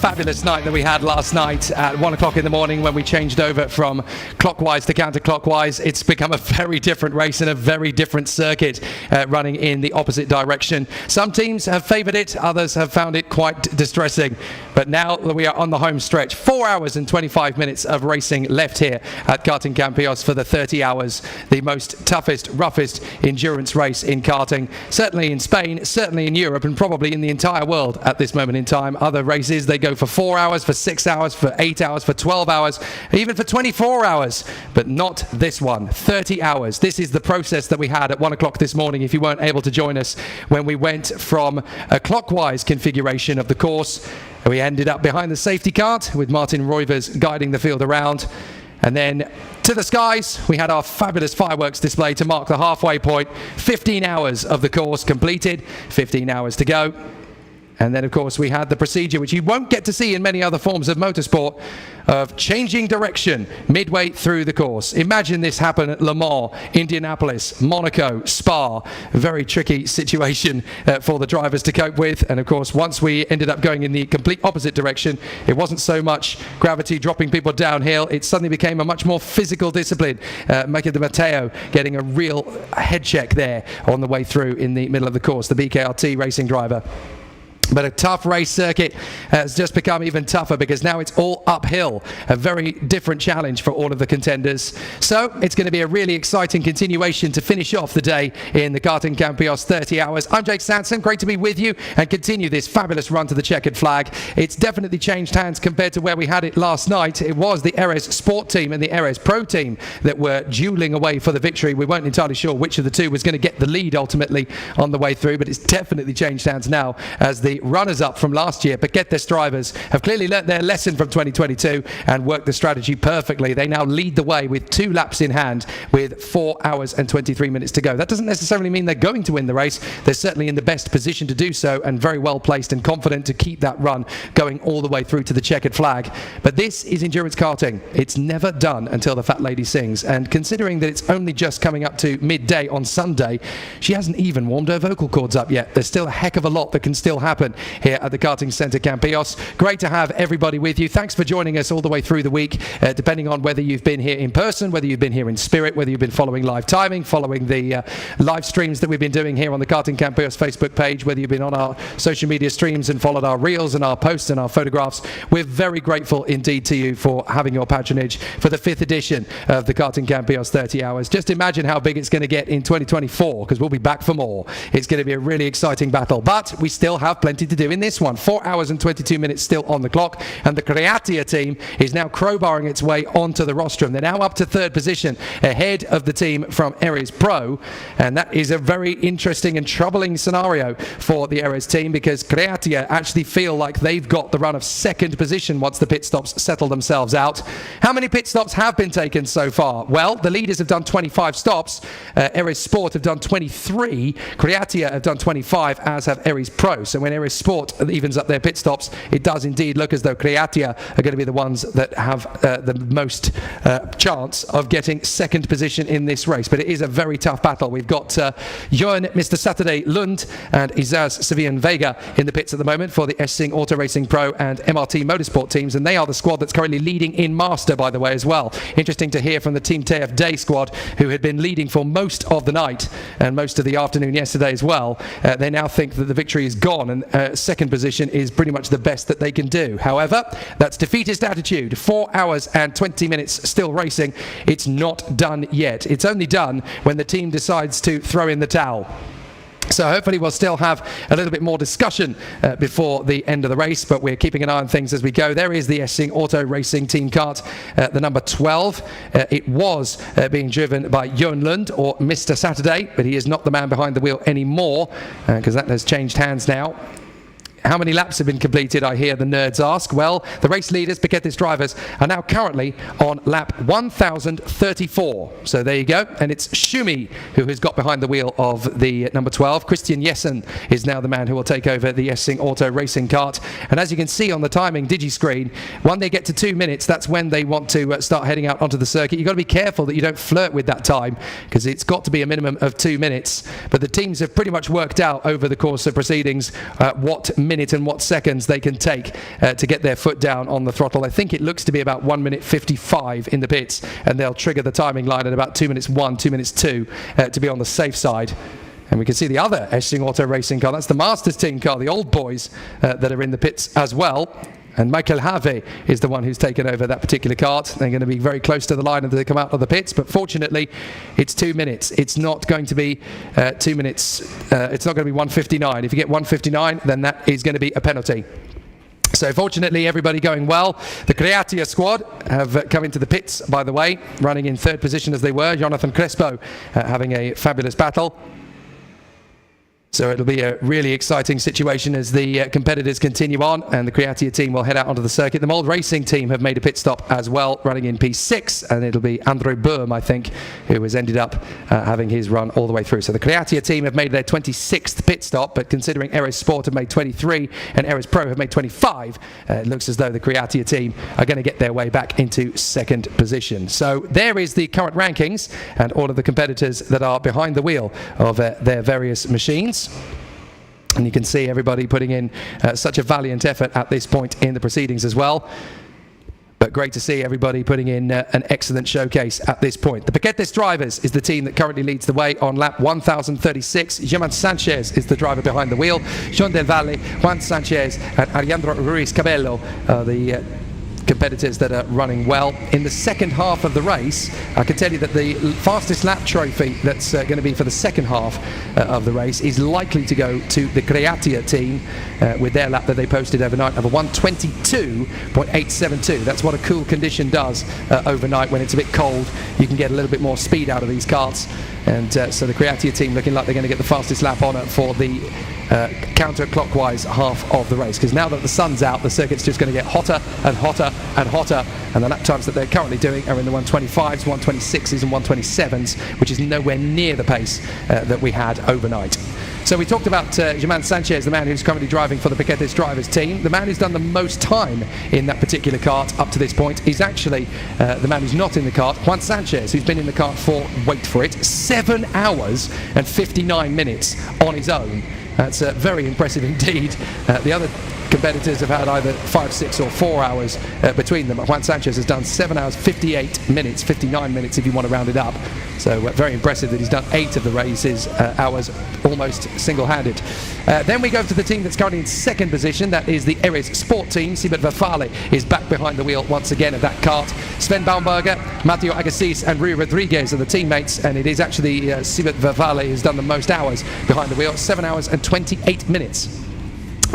fabulous night that we had last night at 1 o'clock in the morning when we changed over from clockwise to counterclockwise. It's become a very different race and a very different circuit running in the opposite direction. Some teams have favoured it, others have found it quite distressing. But now that we are on the home stretch, 4 hours and 25 minutes of racing left here at Karting Campillos for the 30 hours, the most toughest, roughest endurance race in karting, certainly in Spain, certainly in Europe, and probably in the entire world at this moment in time. Other races, they go for 4 hours, for 6 hours, for 8 hours, for 12 hours, even for 24 hours, but not this one, 30 hours. This is the process that we had at 1 o'clock this morning, if you weren't able to join us, when we went from a clockwise configuration of the course. We ended up behind the safety cart with Martin Roivers guiding the field around. And then to the skies, we had our fabulous fireworks display to mark the halfway point. 15 hours of the course completed, 15 hours to go. And then, of course, we had the procedure, which you won't get to see in many other forms of motorsport, of changing direction midway through the course. Imagine this happen at Le Mans, Indianapolis, Monaco, Spa. A very tricky situation for the drivers to cope with. And, of course, once we ended up going in the complete opposite direction, it wasn't so much gravity dropping people downhill. It suddenly became a much more physical discipline. Michael de Matteo getting a real head check there on the way through in the middle of the course, the BKRT racing driver. But a tough race circuit has just become even tougher because now it's all uphill. A very different challenge for all of the contenders. So it's going to be a really exciting continuation to finish off the day in the Karting Campillos 30 hours. I'm Jake Sanson. Great to be with you and continue this fabulous run to the checkered flag. It's definitely changed hands compared to where we had it last night. It was the Erez Sport team and the Erez Pro team that were dueling away for the victory. We weren't entirely sure which of the two was going to get the lead ultimately on the way through, but it's definitely changed hands now as the runners-up from last year, but get this drivers, have clearly learnt their lesson from 2022 and worked the strategy perfectly. They now lead the way with 2 laps in hand with 4 hours and 23 minutes to go. That doesn't necessarily mean they're going to win the race. They're certainly in the best position to do so and very well placed and confident to keep that run going all the way through to the checkered flag. But this is endurance karting. It's never done until the fat lady sings. And considering that it's only just coming up to midday on Sunday, she hasn't even warmed her vocal cords up yet. There's still a heck of a lot that can still happen here at the Kartcenter Campillos. Great to have everybody with you. Thanks for joining us all the way through the week, depending on whether you've been here in person, whether you've been here in spirit, whether you've been following live timing, following the live streams that we've been doing here on the Karting Campillos Facebook page, whether you've been on our social media streams and followed our reels and our posts and our photographs. We're very grateful indeed to you for having your patronage for the 5th edition of the Karting Campillos 30 hours. Just imagine how big it's going to get in 2024, because we'll be back for more. It's going to be a really exciting battle, but we still have plenty to do in this one. 4 hours and 22 minutes still on the clock, and the Kreatia team is now crowbarring its way onto the rostrum. They're now up to 3rd position, ahead of the team from Erez Pro, and that is a very interesting and troubling scenario for the Erez team, because Kreatia actually feel like they've got the run of 2nd position once the pit stops settle themselves out. How many pit stops have been taken so far? Well, the leaders have done 25 stops, Erez Sport have done 23, Kreatia have done 25, as have Erez Pro. So when Erez Sport evens up their pit stops, it does indeed look as though Kreatia are going to be the ones that have the most chance of getting 2nd position in this race. But it is a very tough battle. We've got Johan Mr. Saturday Lund and Izaz Sevian Vega in the pits at the moment for the Essing Auto Racing Pro and MRT Motorsport teams, and they are the squad that's currently leading in Master, by the way, as well. Interesting to hear from the Team TF Day squad, who had been leading for most of the night and most of the afternoon yesterday as well. They now think that the victory is gone, and 2nd position is pretty much the best that they can do. However, that's defeatist attitude. 4 hours and 20 minutes still racing. It's not done yet. It's only done when the team decides to throw in the towel. So hopefully we'll still have a little bit more discussion before the end of the race, but we're keeping an eye on things as we go. There is the Essing Auto Racing team kart, the number 12. It was being driven by Johan Lund, or Mr. Saturday, but he is not the man behind the wheel anymore, because that has changed hands now. How many laps have been completed, I hear the nerds ask? Well, the race leaders, Piquetis drivers, are now currently on lap 1034. So there you go. And it's Schumi who has got behind the wheel of the number 12. Christian Jessen is now the man who will take over the Essing Auto Racing kart. And as you can see on the timing digi-screen, when they get to 2 minutes, that's when they want to start heading out onto the circuit. You've got to be careful that you don't flirt with that time, because it's got to be a minimum of 2 minutes. But the teams have pretty much worked out over the course of proceedings what minute and what seconds they can take to get their foot down on the throttle. I think it looks to be about 1 minute 55 in the pits, and they'll trigger the timing line at about 2 minutes 1, 2 minutes 2 to be on the safe side. And we can see the other Essing Auto Racing car. That's the Masters team car, the old boys that are in the pits as well. And Michael Have is the one who's taken over that particular kart. They're going to be very close to the line as they come out of the pits, but fortunately it's 2 minutes. It's not going to be 2 minutes. It's not going to be 1:59. If you get 1:59, then that is going to be a penalty. So fortunately, everybody going well. The Creatia squad have come into the pits, by the way, running in third position as they were. Jonathan Crespo having a fabulous battle. So it'll be a really exciting situation as the competitors continue on, and the Creatia team will head out onto the circuit. The Mold Racing team have made a pit stop as well, running in P6, and it'll be Andrew Boehm, I think, who has ended up having his run all the way through. So the Creatia team have made their 26th pit stop, but considering Eres Sport have made 23 and Eres Pro have made 25, it looks as though the Creatia team are going to get their way back into second position. So there is the current rankings and all of the competitors that are behind the wheel of their various machines. And you can see everybody putting in such a valiant effort at this point in the proceedings as well. But great to see everybody putting in an excellent showcase at this point. The Paquetes Drivers is the team that currently leads the way on lap 1036. German Sanchez is the driver behind the wheel. Jean Del Valle, Juan Sanchez and Alejandro Ruiz Cabello are the competitors that are running well. In the second half of the race, I can tell you that the fastest lap trophy that's going to be for the second half of the race is likely to go to the Creatia team with their lap that they posted overnight of a 1:22.872. That's what a cool condition does overnight. When it's a bit cold, you can get a little bit more speed out of these karts, and so the Creatia team looking like they're going to get the fastest lap on it for the counterclockwise half of the race, because now that the sun's out, the circuit's just going to get hotter and hotter and hotter, and the lap times that they're currently doing are in the 1:25s, 1:26s and 1:27s, which is nowhere near the pace that we had overnight. So we talked about German Sanchez, the man who's currently driving for the Paquetes Drivers team. The man who's done the most time in that particular kart up to this point is actually the man who's not in the kart, Juan Sanchez, who's been in the kart for, wait for it, 7 hours and 59 minutes on his own. That's very impressive indeed. The other competitors have had either 5, 6 or 4 hours between them. Juan Sanchez has done 7 hours 58 minutes, 59 minutes if you want to round it up. So very impressive that he's done 8 of the race's hours almost single-handed. Then we go to the team that's currently in second position. That is the Eres Sport team. Sibert Verfale is back behind the wheel once again of that kart. Sven Baumberger, Matteo Agassiz and Rui Rodriguez are the teammates, and it is actually Sibert Verfale who's done the most hours behind the wheel, 7 hours and 28 minutes.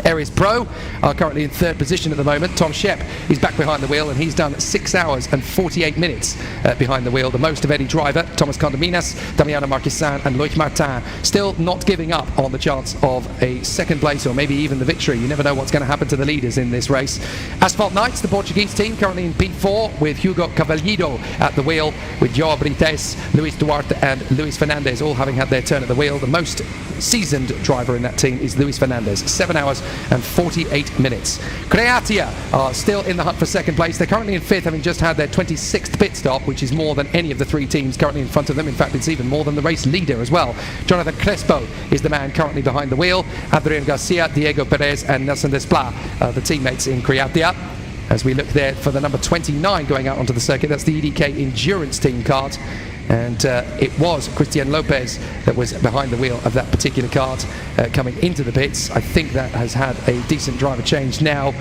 Eres Pro are currently in third position at the moment. Tom Shep is back behind the wheel, and he's done 6 hours and 48 minutes behind the wheel, the most of any driver. Thomas Condaminas, Damiano Marquesan and Loic Martin still not giving up on the chance of a second place or maybe even the victory. You never know what's going to happen to the leaders in this race. Asphalt Knights, the Portuguese team, currently in P4 with Hugo Cavallido at the wheel, with Joao Brites, Luis Duarte and Luis Fernandez all having had their turn at the wheel. The most seasoned driver in that team is Luis Fernandez, 7 hours and 48 minutes. Creatia are still in the hunt for second place. They're currently in fifth, having just had their 26th pit stop, which is more than any of the 3 teams currently in front of them. In fact, it's even more than the race leader as well. Jonathan Crespo is the man currently behind the wheel. Adrian Garcia, Diego Perez and Nelson Desplat are the teammates in Creatia. As we look there for the number 29 going out onto the circuit, that's the EDK Endurance team kart. And it was Christian Lopez that was behind the wheel of that particular kart coming into the pits. I think that has had a decent driver change now,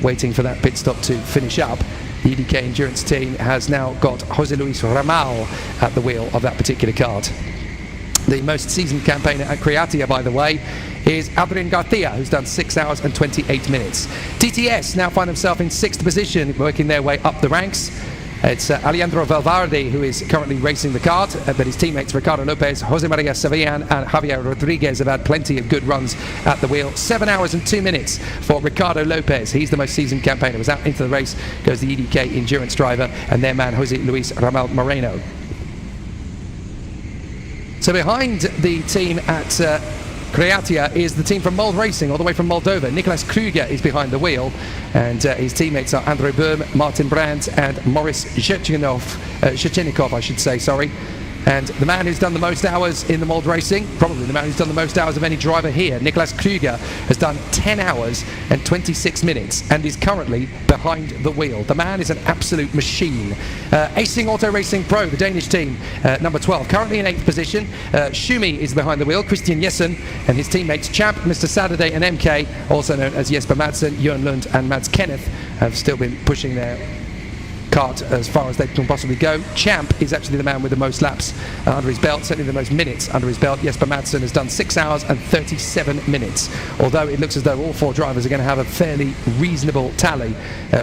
waiting for that pit stop to finish up. The EDK Endurance team has now got Jose Luis Ramal at the wheel of that particular kart. The most seasoned campaigner at Creatia, by the way, is Adrian Garcia, who's done 6 hours and 28 minutes. TTS now find themselves in 6th position, working their way up the ranks. It's Alejandro Valverde who is currently racing the kart, but his teammates Ricardo Lopez, Jose Maria Sevillan and Javier Rodriguez have had plenty of good runs at the wheel. 7 hours and 2 minutes for Ricardo Lopez. He's the most seasoned campaigner. Was out into the race goes the EDK Endurance driver and their man Jose Luis Ramal Moreno. So behind the team at Creatia is the team from Mold Racing, all the way from Moldova. Nicolas Kruger is behind the wheel, and his teammates are Andrei Böhm, Martin Brandt, and Morris Shchenikov, I should say, sorry. And the man who's done the most hours in the mold racing, probably the man who's done the most hours of any driver here, Niklas Krüger, has done 10 hours and 26 minutes and is currently behind the wheel. The man is an absolute machine. Acing Auto Racing Pro, the Danish team, number 12, currently in 8th position. Schumi is behind the wheel, Christian Jessen, and his teammates Champ, Mr. Saturday and MK, also known as Jesper Madsen, Jørn Lund and Mads Kenneth, have still been pushing their kart as far as they can possibly go. Champ is actually the man with the most laps under his belt, certainly the most minutes under his belt. Jesper Madsen has done 6 hours and 37 minutes, although it looks as though all 4 drivers are going to have a fairly reasonable tally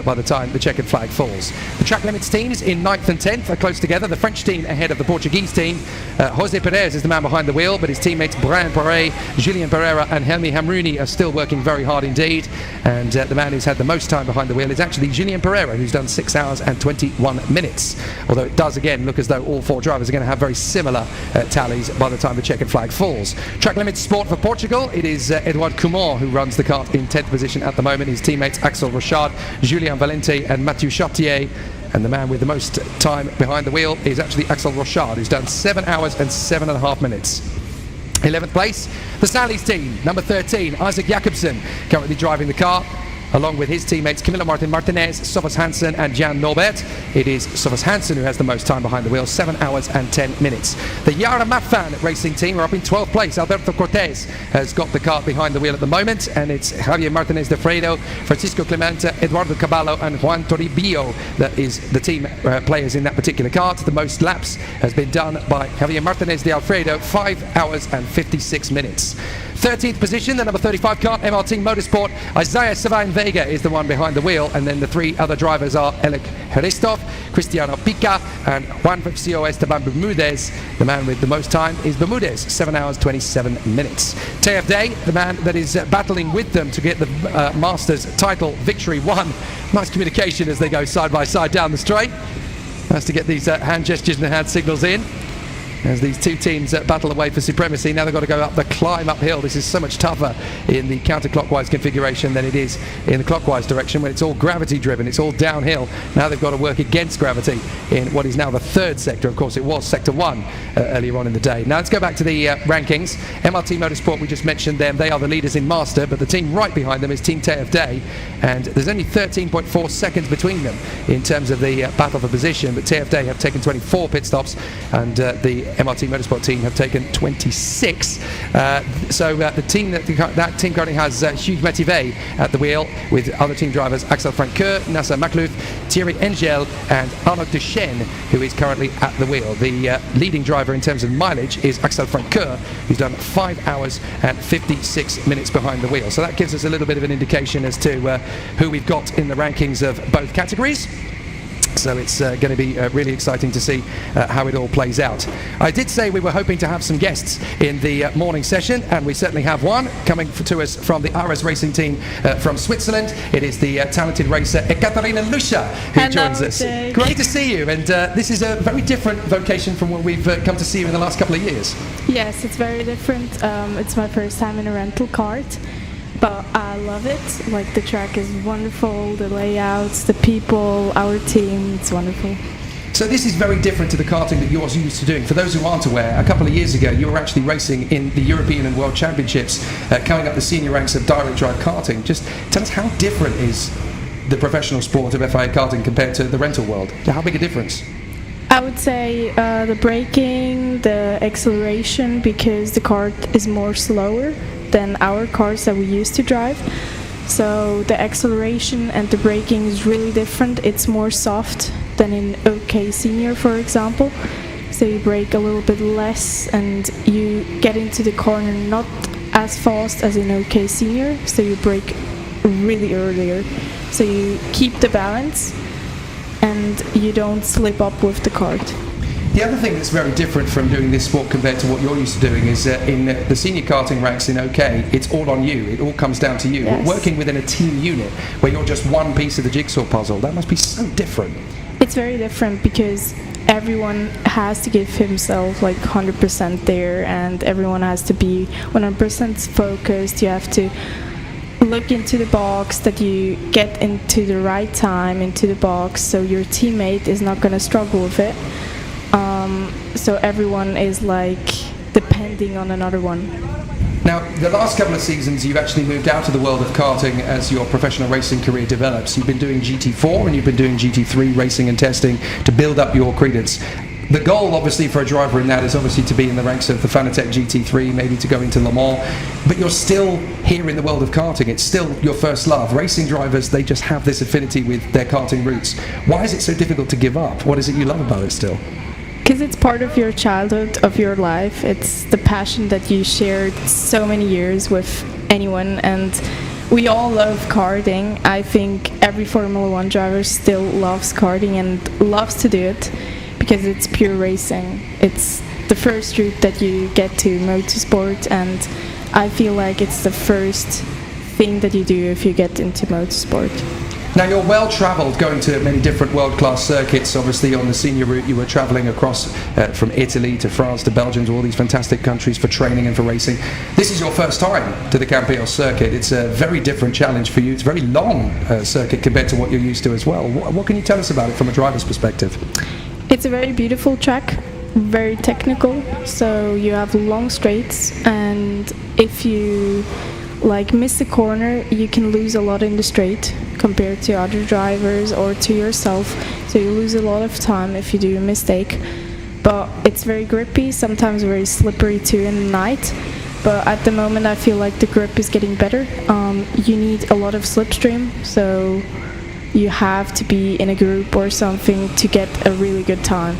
by the time the checkered flag falls. The track limits teams in 9th and 10th are close together. The French team ahead of the Portuguese team. Jose Perez is the man behind the wheel, but his teammates Brian Perret, Julien Pereira and Helmi Hamrouni are still working very hard indeed. And the man who's had the most time behind the wheel is actually Julien Pereira, who's done 6 hours and 21 minutes. Although it does again look as though all 4 drivers are going to have very similar tallies by the time the checkered flag falls. Track limits sport for Portugal. It is Edouard Coumont who runs the kart in 10th position at the moment. His teammates Axel Rochard, Julien Valente and Mathieu Chartier. And the man with the most time behind the wheel is actually Axel Rochard, who's done 7 hours and 7.5 minutes. 11th place, the Sally's team, number 13, Isaac Jakobsen, currently driving the car, along with his teammates Camilla Martinez, Sofas Hansen and Jan Norbert. It is Sofas Hansen who has the most time behind the wheel, 7 hours and 10 minutes. The Yara Mafan racing team are up in 12th place. Alberto Cortez has got the kart behind the wheel at the moment, and it's Javier Martinez de Fredo, Francisco Clemente, Eduardo Caballo and Juan Toribio that is the team players in that particular kart. The most laps has been done by Javier Martinez de Alfredo, 5 hours and 56 minutes. 13th position, the number 35 kart, MRT Motorsport. Isaiah Savine Vega is the one behind the wheel, and then the 3 other drivers are Elek Hristov, Cristiano Pica, and Juan Francisco Esteban Bermudez. The man with the most time is Bermudez, 7 hours 27 minutes. TF Day, the man that is battling with them to get the Masters title victory won. Nice communication as they go side by side down the straight. Nice to get these hand gestures and hand signals in as these 2 teams battle away for supremacy. Now they've got to go up the climb uphill. This is so much tougher in the counterclockwise configuration than it is in the clockwise direction when it's all gravity driven, it's all downhill. Now they've got to work against gravity in what is now the 3rd sector. Of course it was sector 1 earlier on in the day. Now let's go back to the rankings. MRT Motorsport, we just mentioned them, they are the leaders in Master, but the team right behind them is Team TF Day, and there's only 13.4 seconds between them in terms of the battle for position, but TF Day have taken 24 pit stops and the MRT Motorsport team have taken 26. So the team that team currently has Hugh Metivet at the wheel, with other team drivers Axel Francoeur, Nasser Maklouf, Thierry Engel and Arnaud Duchesne, who is currently at the wheel. The leading driver in terms of mileage is Axel Francoeur, who's done 5 hours and 56 minutes behind the wheel. So that gives us a little bit of an indication as to who we've got in the rankings of both categories. So it's going to be really exciting to see how it all plays out. I did say we were hoping to have some guests in the morning session, and we certainly have one coming to us from the RS Racing team from Switzerland. It is the talented racer Ekaterina Lusha who joins us. Jake. Great to see you, and this is a very different vocation from what we've come to see you in the last couple of years. Yes, it's very different. It's my first time in a rental kart, but I love it. Like, the track is wonderful, the layouts, the people, our team, it's wonderful. So this is very different to the karting that you're used to doing. For those who aren't aware, a couple of years ago you were actually racing in the European and World Championships, coming up the senior ranks of direct drive karting. Just tell us, how different is the professional sport of FIA karting compared to the rental world? How big a difference? I would say the braking, the acceleration, because the kart is more slower than our cars that we used to drive. So the acceleration and the braking is really different. It's more soft than in OK Senior, for example. So you brake a little bit less and you get into the corner not as fast as in OK Senior. So you brake really earlier. So you keep the balance and you don't slip up with the kart. The other thing that's very different from doing this sport compared to what you're used to doing is in the senior karting ranks in OK, it's all on you. It all comes down to you. Yes. Working within a team unit where you're just one piece of the jigsaw puzzle, that must be so different. It's very different because everyone has to give himself like 100% there, and everyone has to be 100% focused. You have to look into the box, that you get into the right time into the box so your teammate is not going to struggle with it. So everyone is like depending on another one. Now, the last couple of seasons, you've actually moved out of the world of karting as your professional racing career develops. You've been doing GT4 and you've been doing GT3 racing and testing to build up your credence. The goal, obviously, for a driver in that is obviously to be in the ranks of the Fanatec GT3, maybe to go into Le Mans. But you're still here in the world of karting. It's still your first love. Racing drivers, they just have this affinity with their karting roots. Why is it so difficult to give up? What is it you love about it still? Because it's part of your childhood, of your life. It's the passion that you shared so many years with anyone, and we all love karting. I think every Formula 1 driver still loves karting and loves to do it because it's pure racing. It's the first route that you get to motorsport, and I feel like it's the first thing that you do if you get into motorsport. Now, you're well travelled, going to many different world-class circuits. Obviously, on the senior route, you were travelling across from Italy to France to Belgium to all these fantastic countries for training and for racing. This is your first time to the Campillos circuit. It's a very different challenge for you. It's a very long circuit compared to what you're used to as well. What can you tell us about it from a driver's perspective? It's a very beautiful track, very technical. So you have long straights, and if you miss a corner, you can lose a lot in the straight compared to other drivers or to yourself, so you lose a lot of time if you do a mistake. But it's very grippy, sometimes very slippery too in the night, but at the moment I feel like the grip is getting better. You need a lot of slipstream, so you have to be in a group or something to get a really good time.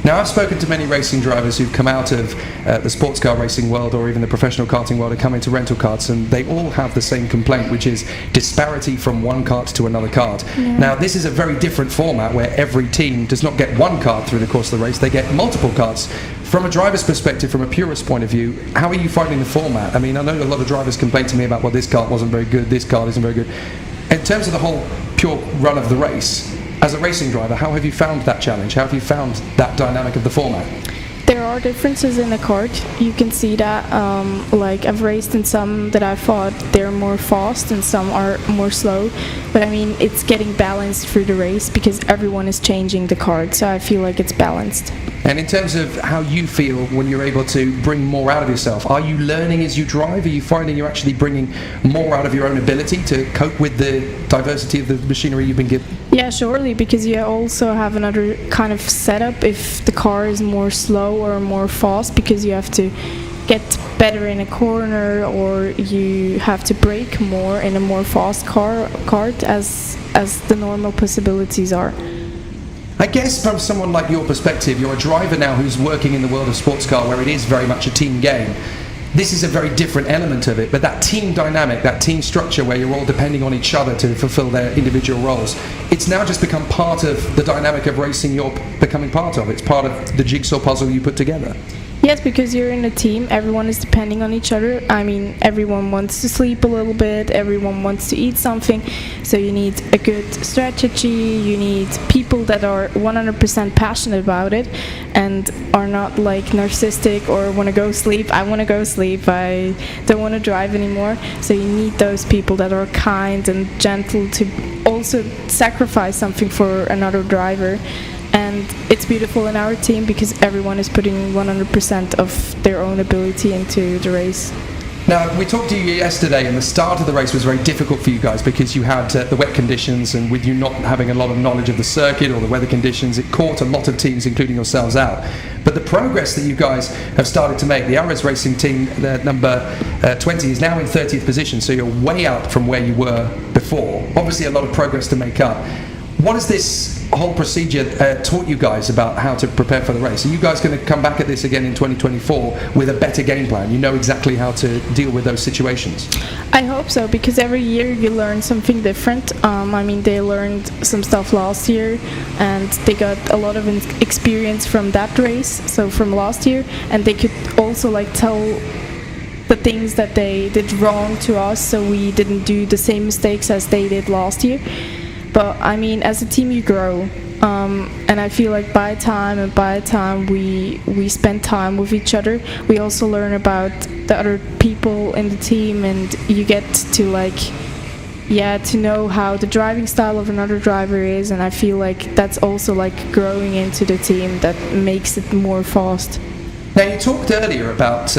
Now, I've spoken to many racing drivers who've come out of the sports car racing world or even the professional karting world and come into rental karts, and they all have the same complaint, which is disparity from one kart to another kart. Yeah. Now, this is a very different format where every team does not get one kart through the course of the race, they get multiple karts. From a driver's perspective, from a purist point of view, how are you finding the format? I mean, I know a lot of drivers complain to me about, well, this kart wasn't very good, this kart isn't very good. In terms of the whole pure run of the race, as a racing driver, how have you found that challenge? How have you found that dynamic of the format? There are differences in the kart. You can see that. I've raced in some that I thought they're more fast and some are more slow. But I mean, it's getting balanced through the race because everyone is changing the kart. So I feel like it's balanced. And in terms of how you feel when you're able to bring more out of yourself, are you learning as you drive? Are you finding you're actually bringing more out of your own ability to cope with the diversity of the machinery you've been given? Yeah, surely, because you also have another kind of setup if the car is more slow or more fast, because you have to get better in a corner or you have to brake more in a more fast kart as the normal possibilities are. I guess from someone like your perspective, you're a driver now who's working in the world of sports car where it is very much a team game. This is a very different element of it, but that team dynamic, that team structure where you're all depending on each other to fulfill their individual roles, it's now just become part of the dynamic of racing you're becoming part of. It's part of the jigsaw puzzle you put together. Yes, because you're in a team, everyone is depending on each other. I mean, everyone wants to sleep a little bit, everyone wants to eat something, so you need a good strategy, you need people that are 100% passionate about it and are not like narcissistic or want to go sleep. I want to go sleep, I don't want to drive anymore. So you need those people that are kind and gentle to also sacrifice something for another driver. And it's beautiful in our team because everyone is putting 100% of their own ability into the race. Now, we talked to you yesterday, and the start of the race was very difficult for you guys because you had the wet conditions, and with you not having a lot of knowledge of the circuit or the weather conditions, it caught a lot of teams, including yourselves, out. But the progress that you guys have started to make, the Ares Racing team, number 20, is now in 30th position, so you're way out from where you were before. Obviously, a lot of progress to make up. What has this whole procedure taught you guys about how to prepare for the race? Are you guys going to come back at this again in 2024 with a better game plan? You know exactly how to deal with those situations? I hope so, because every year you learn something different. I mean, they learned some stuff last year and they got a lot of experience from that race, so from last year, and they could also tell the things that they did wrong to us so we didn't do the same mistakes as they did last year. But I mean, as a team you grow, and I feel like by time we spend time with each other, we also learn about the other people in the team, and you get to to know how the driving style of another driver is, and I feel like that's also like growing into the team that makes it more fast. Now, you talked earlier about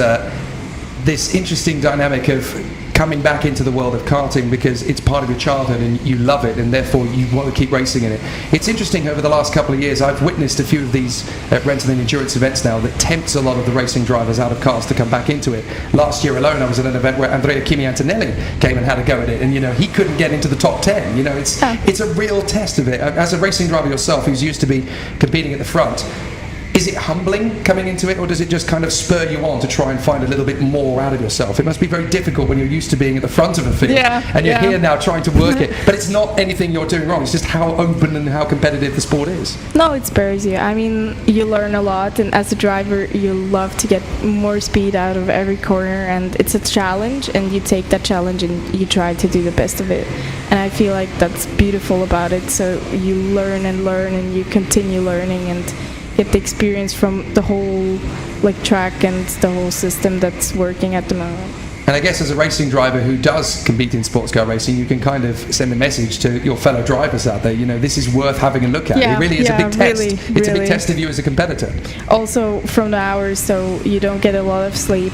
this interesting dynamic of coming back into the world of karting because it's part of your childhood and you love it, and therefore you want to keep racing in it. It's interesting, over the last couple of years I've witnessed a few of these rental and endurance events now that tempts a lot of the racing drivers out of cars to come back into it. Last year alone I was at an event where Andrea Kimi Antonelli came and had a go at it, and he couldn't get into the top 10. It's a real test of it. As a racing driver yourself who's used to be competing at the front, is it humbling coming into it, or does it just kind of spur you on to try and find a little bit more out of yourself? It must be very difficult when you're used to being at the front of a field and you're here now trying to work it. But it's not anything you're doing wrong, it's just how open and how competitive the sport is. No, it spurs you. I mean, you learn a lot, and as a driver you love to get more speed out of every corner, and it's a challenge, and you take that challenge and you try to do the best of it. And I feel like that's beautiful about it. So you learn and you continue learning and get the experience from the whole track and the whole system that's working at the moment. And I guess as a racing driver who does compete in sports car racing, you can kind of send a message to your fellow drivers out there, this is worth having a look at. It really is a big test. It's a big test of you as a competitor. Also from the hours, so you don't get a lot of sleep.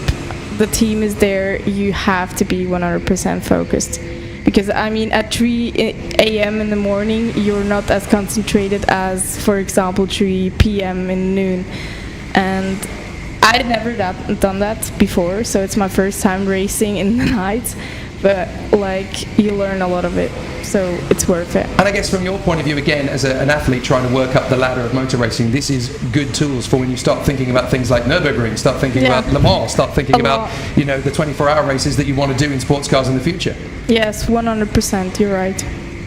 The team is there, you have to be 100% focused. Because at 3 a.m. in the morning, you're not as concentrated as, for example, 3 p.m. in noon. And I had never done that before, so it's my first time racing in the night. But you learn a lot of it, so it's worth it. And I guess from your point of view, again, as an athlete trying to work up the ladder of motor racing, this is good tools for when you start thinking about things like Nürburgring, start thinking about Le Mans, start thinking about the 24-hour races that you want to do in sports cars in the future. Yes, 100%, you're right.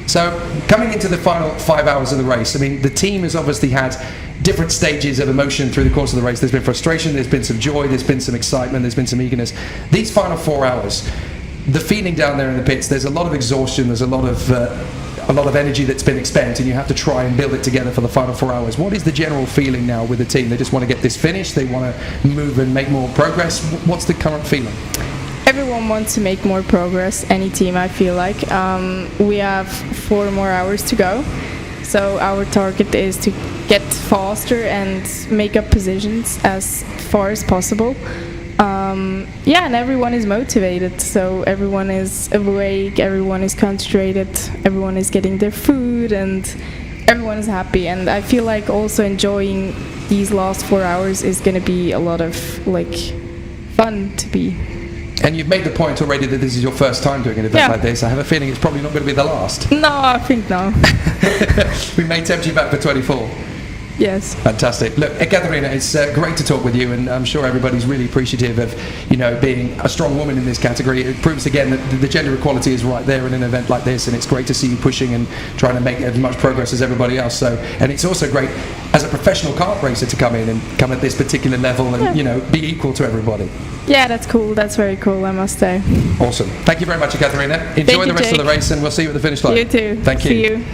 So coming into the final 5 hours of the race, the team has obviously had different stages of emotion through the course of the race. There's been frustration, there's been some joy, there's been some excitement, there's been some eagerness. These final 4 hours, the feeling down there in the pits, there's a lot of exhaustion, there's a lot of energy that's been expended, and you have to try and build it together for the final 4 hours. What is the general feeling now with the team? They just want to get this finished, they want to move and make more progress. What's the current feeling? Everyone wants to make more progress, any team, I feel like. We have 4 more hours to go, so our target is to get faster and make up positions as far as possible. And everyone is motivated, so everyone is awake, everyone is concentrated, everyone is getting their food, and everyone is happy. And I feel like also enjoying these last 4 hours is going to be a lot of fun to be. And you've made the point already that this is your first time doing an event like this. I have a feeling it's probably not going to be the last. No, I think no. We may tempt you back for 24. Yes. Fantastic. Look, Ekaterina, it's great to talk with you, and I'm sure everybody's really appreciative of, being a strong woman in this category. It proves again that the gender equality is right there in an event like this, and it's great to see you pushing and trying to make as much progress as everybody else. So, and it's also great as a professional kart racer to come in and come at this particular level and, be equal to everybody. Yeah, that's cool. That's very cool, I must say. Awesome. Thank you very much, Ekaterina. Enjoy the rest of the race, and we'll see you at the finish line. You too. Thank you. See you.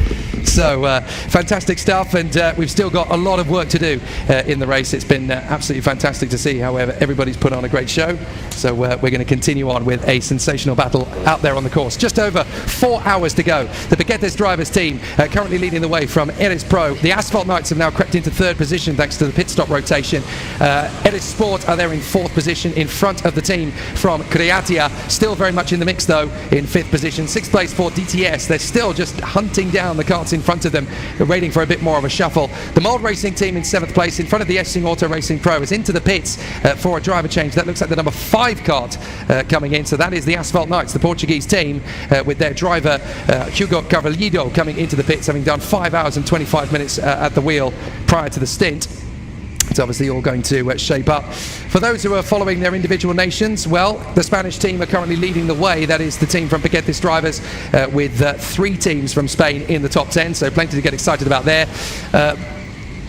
So fantastic stuff, and we've still got a lot of work to do in the race. It's been absolutely fantastic to see. However, everybody's put on a great show, so we're going to continue on with a sensational battle out there on the course. Just over 4 hours to go. The Paquetes drivers team currently leading the way from Eris Pro. The Asphalt Knights have now crept into 3rd position thanks to the pit stop rotation. Eris Sport are there in 4th position in front of the team from Creatia. Still very much in the mix though in 5th position. 6th place for DTS. They're still just hunting down the karts in front of them, waiting for a bit more of a shuffle. The Mold Racing team in 7th place in front of the Essing Auto Racing Pro is into the pits for a driver change. That looks like the number 5 kart coming in, so that is the Asphalt Knights, the Portuguese team, with their driver Hugo Carvalho coming into the pits, having done 5 hours and 25 minutes at the wheel prior to the stint. It's obviously all going to shape up. For those who are following their individual nations, well, the Spanish team are currently leading the way. That is the team from Paquetes drivers, with 3 teams from Spain in the top 10, so plenty to get excited about there.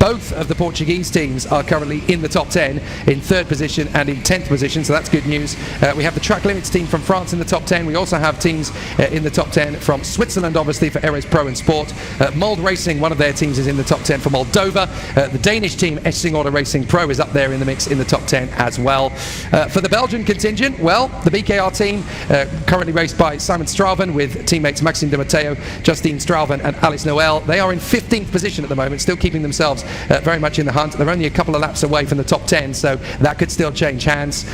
Both of the Portuguese teams are currently in the top 10, in 3rd position and in 10th position, so that's good news. We have the Track Limits team from France in the top 10. We also have teams in the top 10 from Switzerland, obviously, for Eres Pro and Sport. Mold Racing, one of their teams, is in the top 10 for Moldova. The Danish team, Essing Auto Racing Pro, is up there in the mix in the top 10 as well. For the Belgian contingent, well, the BKR team, currently raced by Simon Strauven with teammates Maxime de Matteo, Justine Strauven and Alice Noel. They are in 15th position at the moment, still keeping themselves very much in the hunt. They're only a couple of laps away from the top 10, so that could still change hands.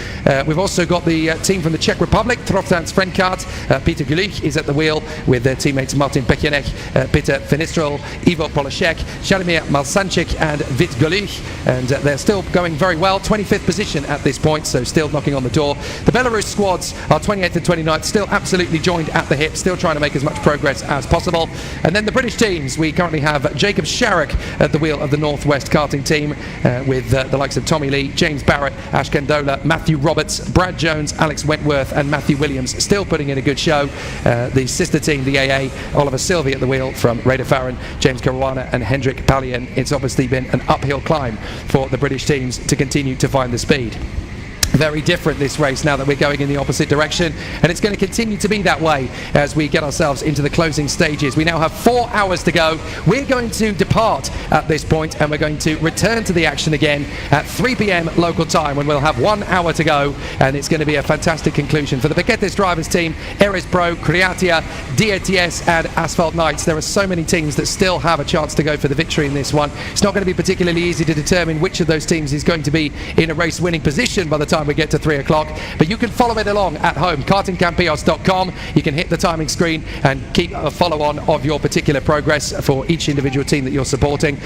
We've also got the team from the Czech Republic, Trofdans Frenkart. Peter Gulich is at the wheel with their teammates Martin Pekianek, Peter Finistrol, Ivo Polashek, Shalimir Malsanchik and Vit Gulich, and they're still going very well, 25th position at this point, so still knocking on the door. The Belarus squads are 28th and 29th, still absolutely joined at the hip, still trying to make as much progress as possible. And then the British teams, we currently have Jacob Sharrock at the wheel of the Northwest Karting team with the likes of Tommy Lee, James Barrett, Ash Candola, Matthew Roberts, Brad Jones, Alex Wentworth and Matthew Williams, still putting in a good show. The sister team, the AA, Oliver Sylvie at the wheel from Raider Farron, James Caruana and Hendrik Pallian. It's obviously been an uphill climb for the British teams to continue to find the speed. Very different this race now that we're going in the opposite direction, and it's going to continue to be that way as we get ourselves into the closing stages. We now have 4 hours to go. We're going to depart at this point and we're going to return to the action again at 3 p.m. local time when we'll have 1 hour to go, and it's going to be a fantastic conclusion for the Paquetes drivers team, Eres Pro, Creatia, DATS and Asphalt Knights. There are so many teams that still have a chance to go for the victory in this one. It's not going to be particularly easy to determine which of those teams is going to be in a race winning position by the time we get to 3 o'clock, but you can follow it along at home, kartingcampillos.com. You can hit the timing screen and keep a follow on of your particular progress for each individual team that you're supporting.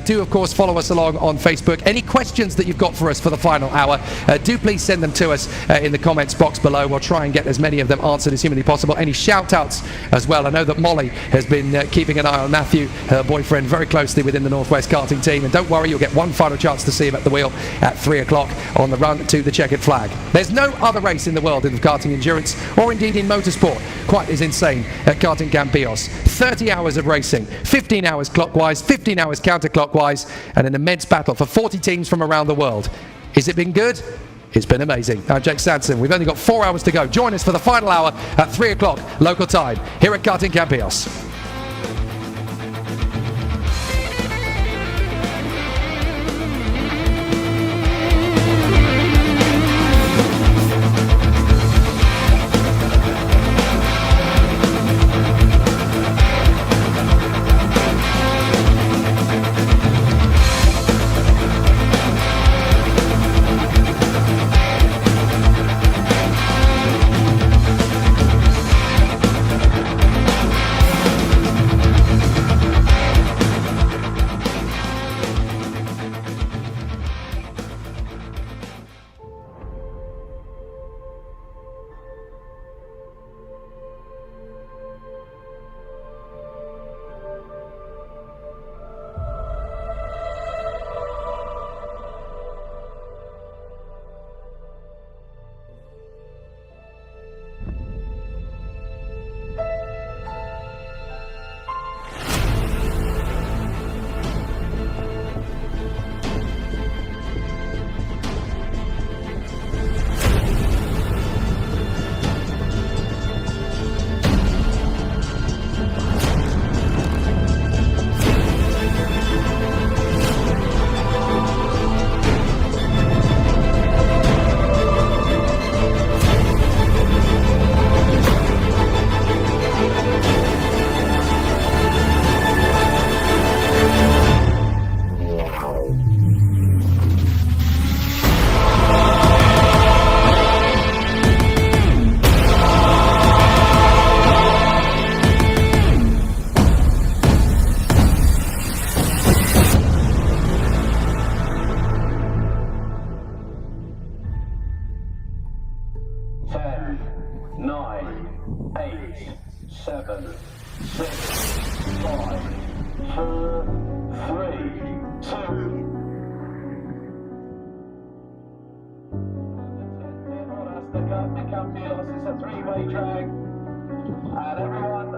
Do of course follow us along on Facebook. Any questions that you've got for us for the final hour, do please send them to us in the comments box below. We'll try and get as many of them answered as humanly possible. Any shout outs as well. I know that Molly has been keeping an eye on Matthew, her boyfriend, very closely within the Northwest Karting team, and don't worry, you'll get one final chance to see him at the wheel at 3 o'clock on the run to the checkered flag. There's no other race in the world in karting endurance, or indeed in motorsport, quite as insane at Karting Campillos. 30 hours of racing, 15 hours clockwise, 15 hours counterclockwise, and an immense battle for 40 teams from around the world. Has it been good? It's been amazing. I'm Jake Sanson. We've only got 4 hours to go. Join us for the final hour at 3 o'clock local time here at Karting Campillos. Kartcenter Campillos, it's a three-way track, and everyone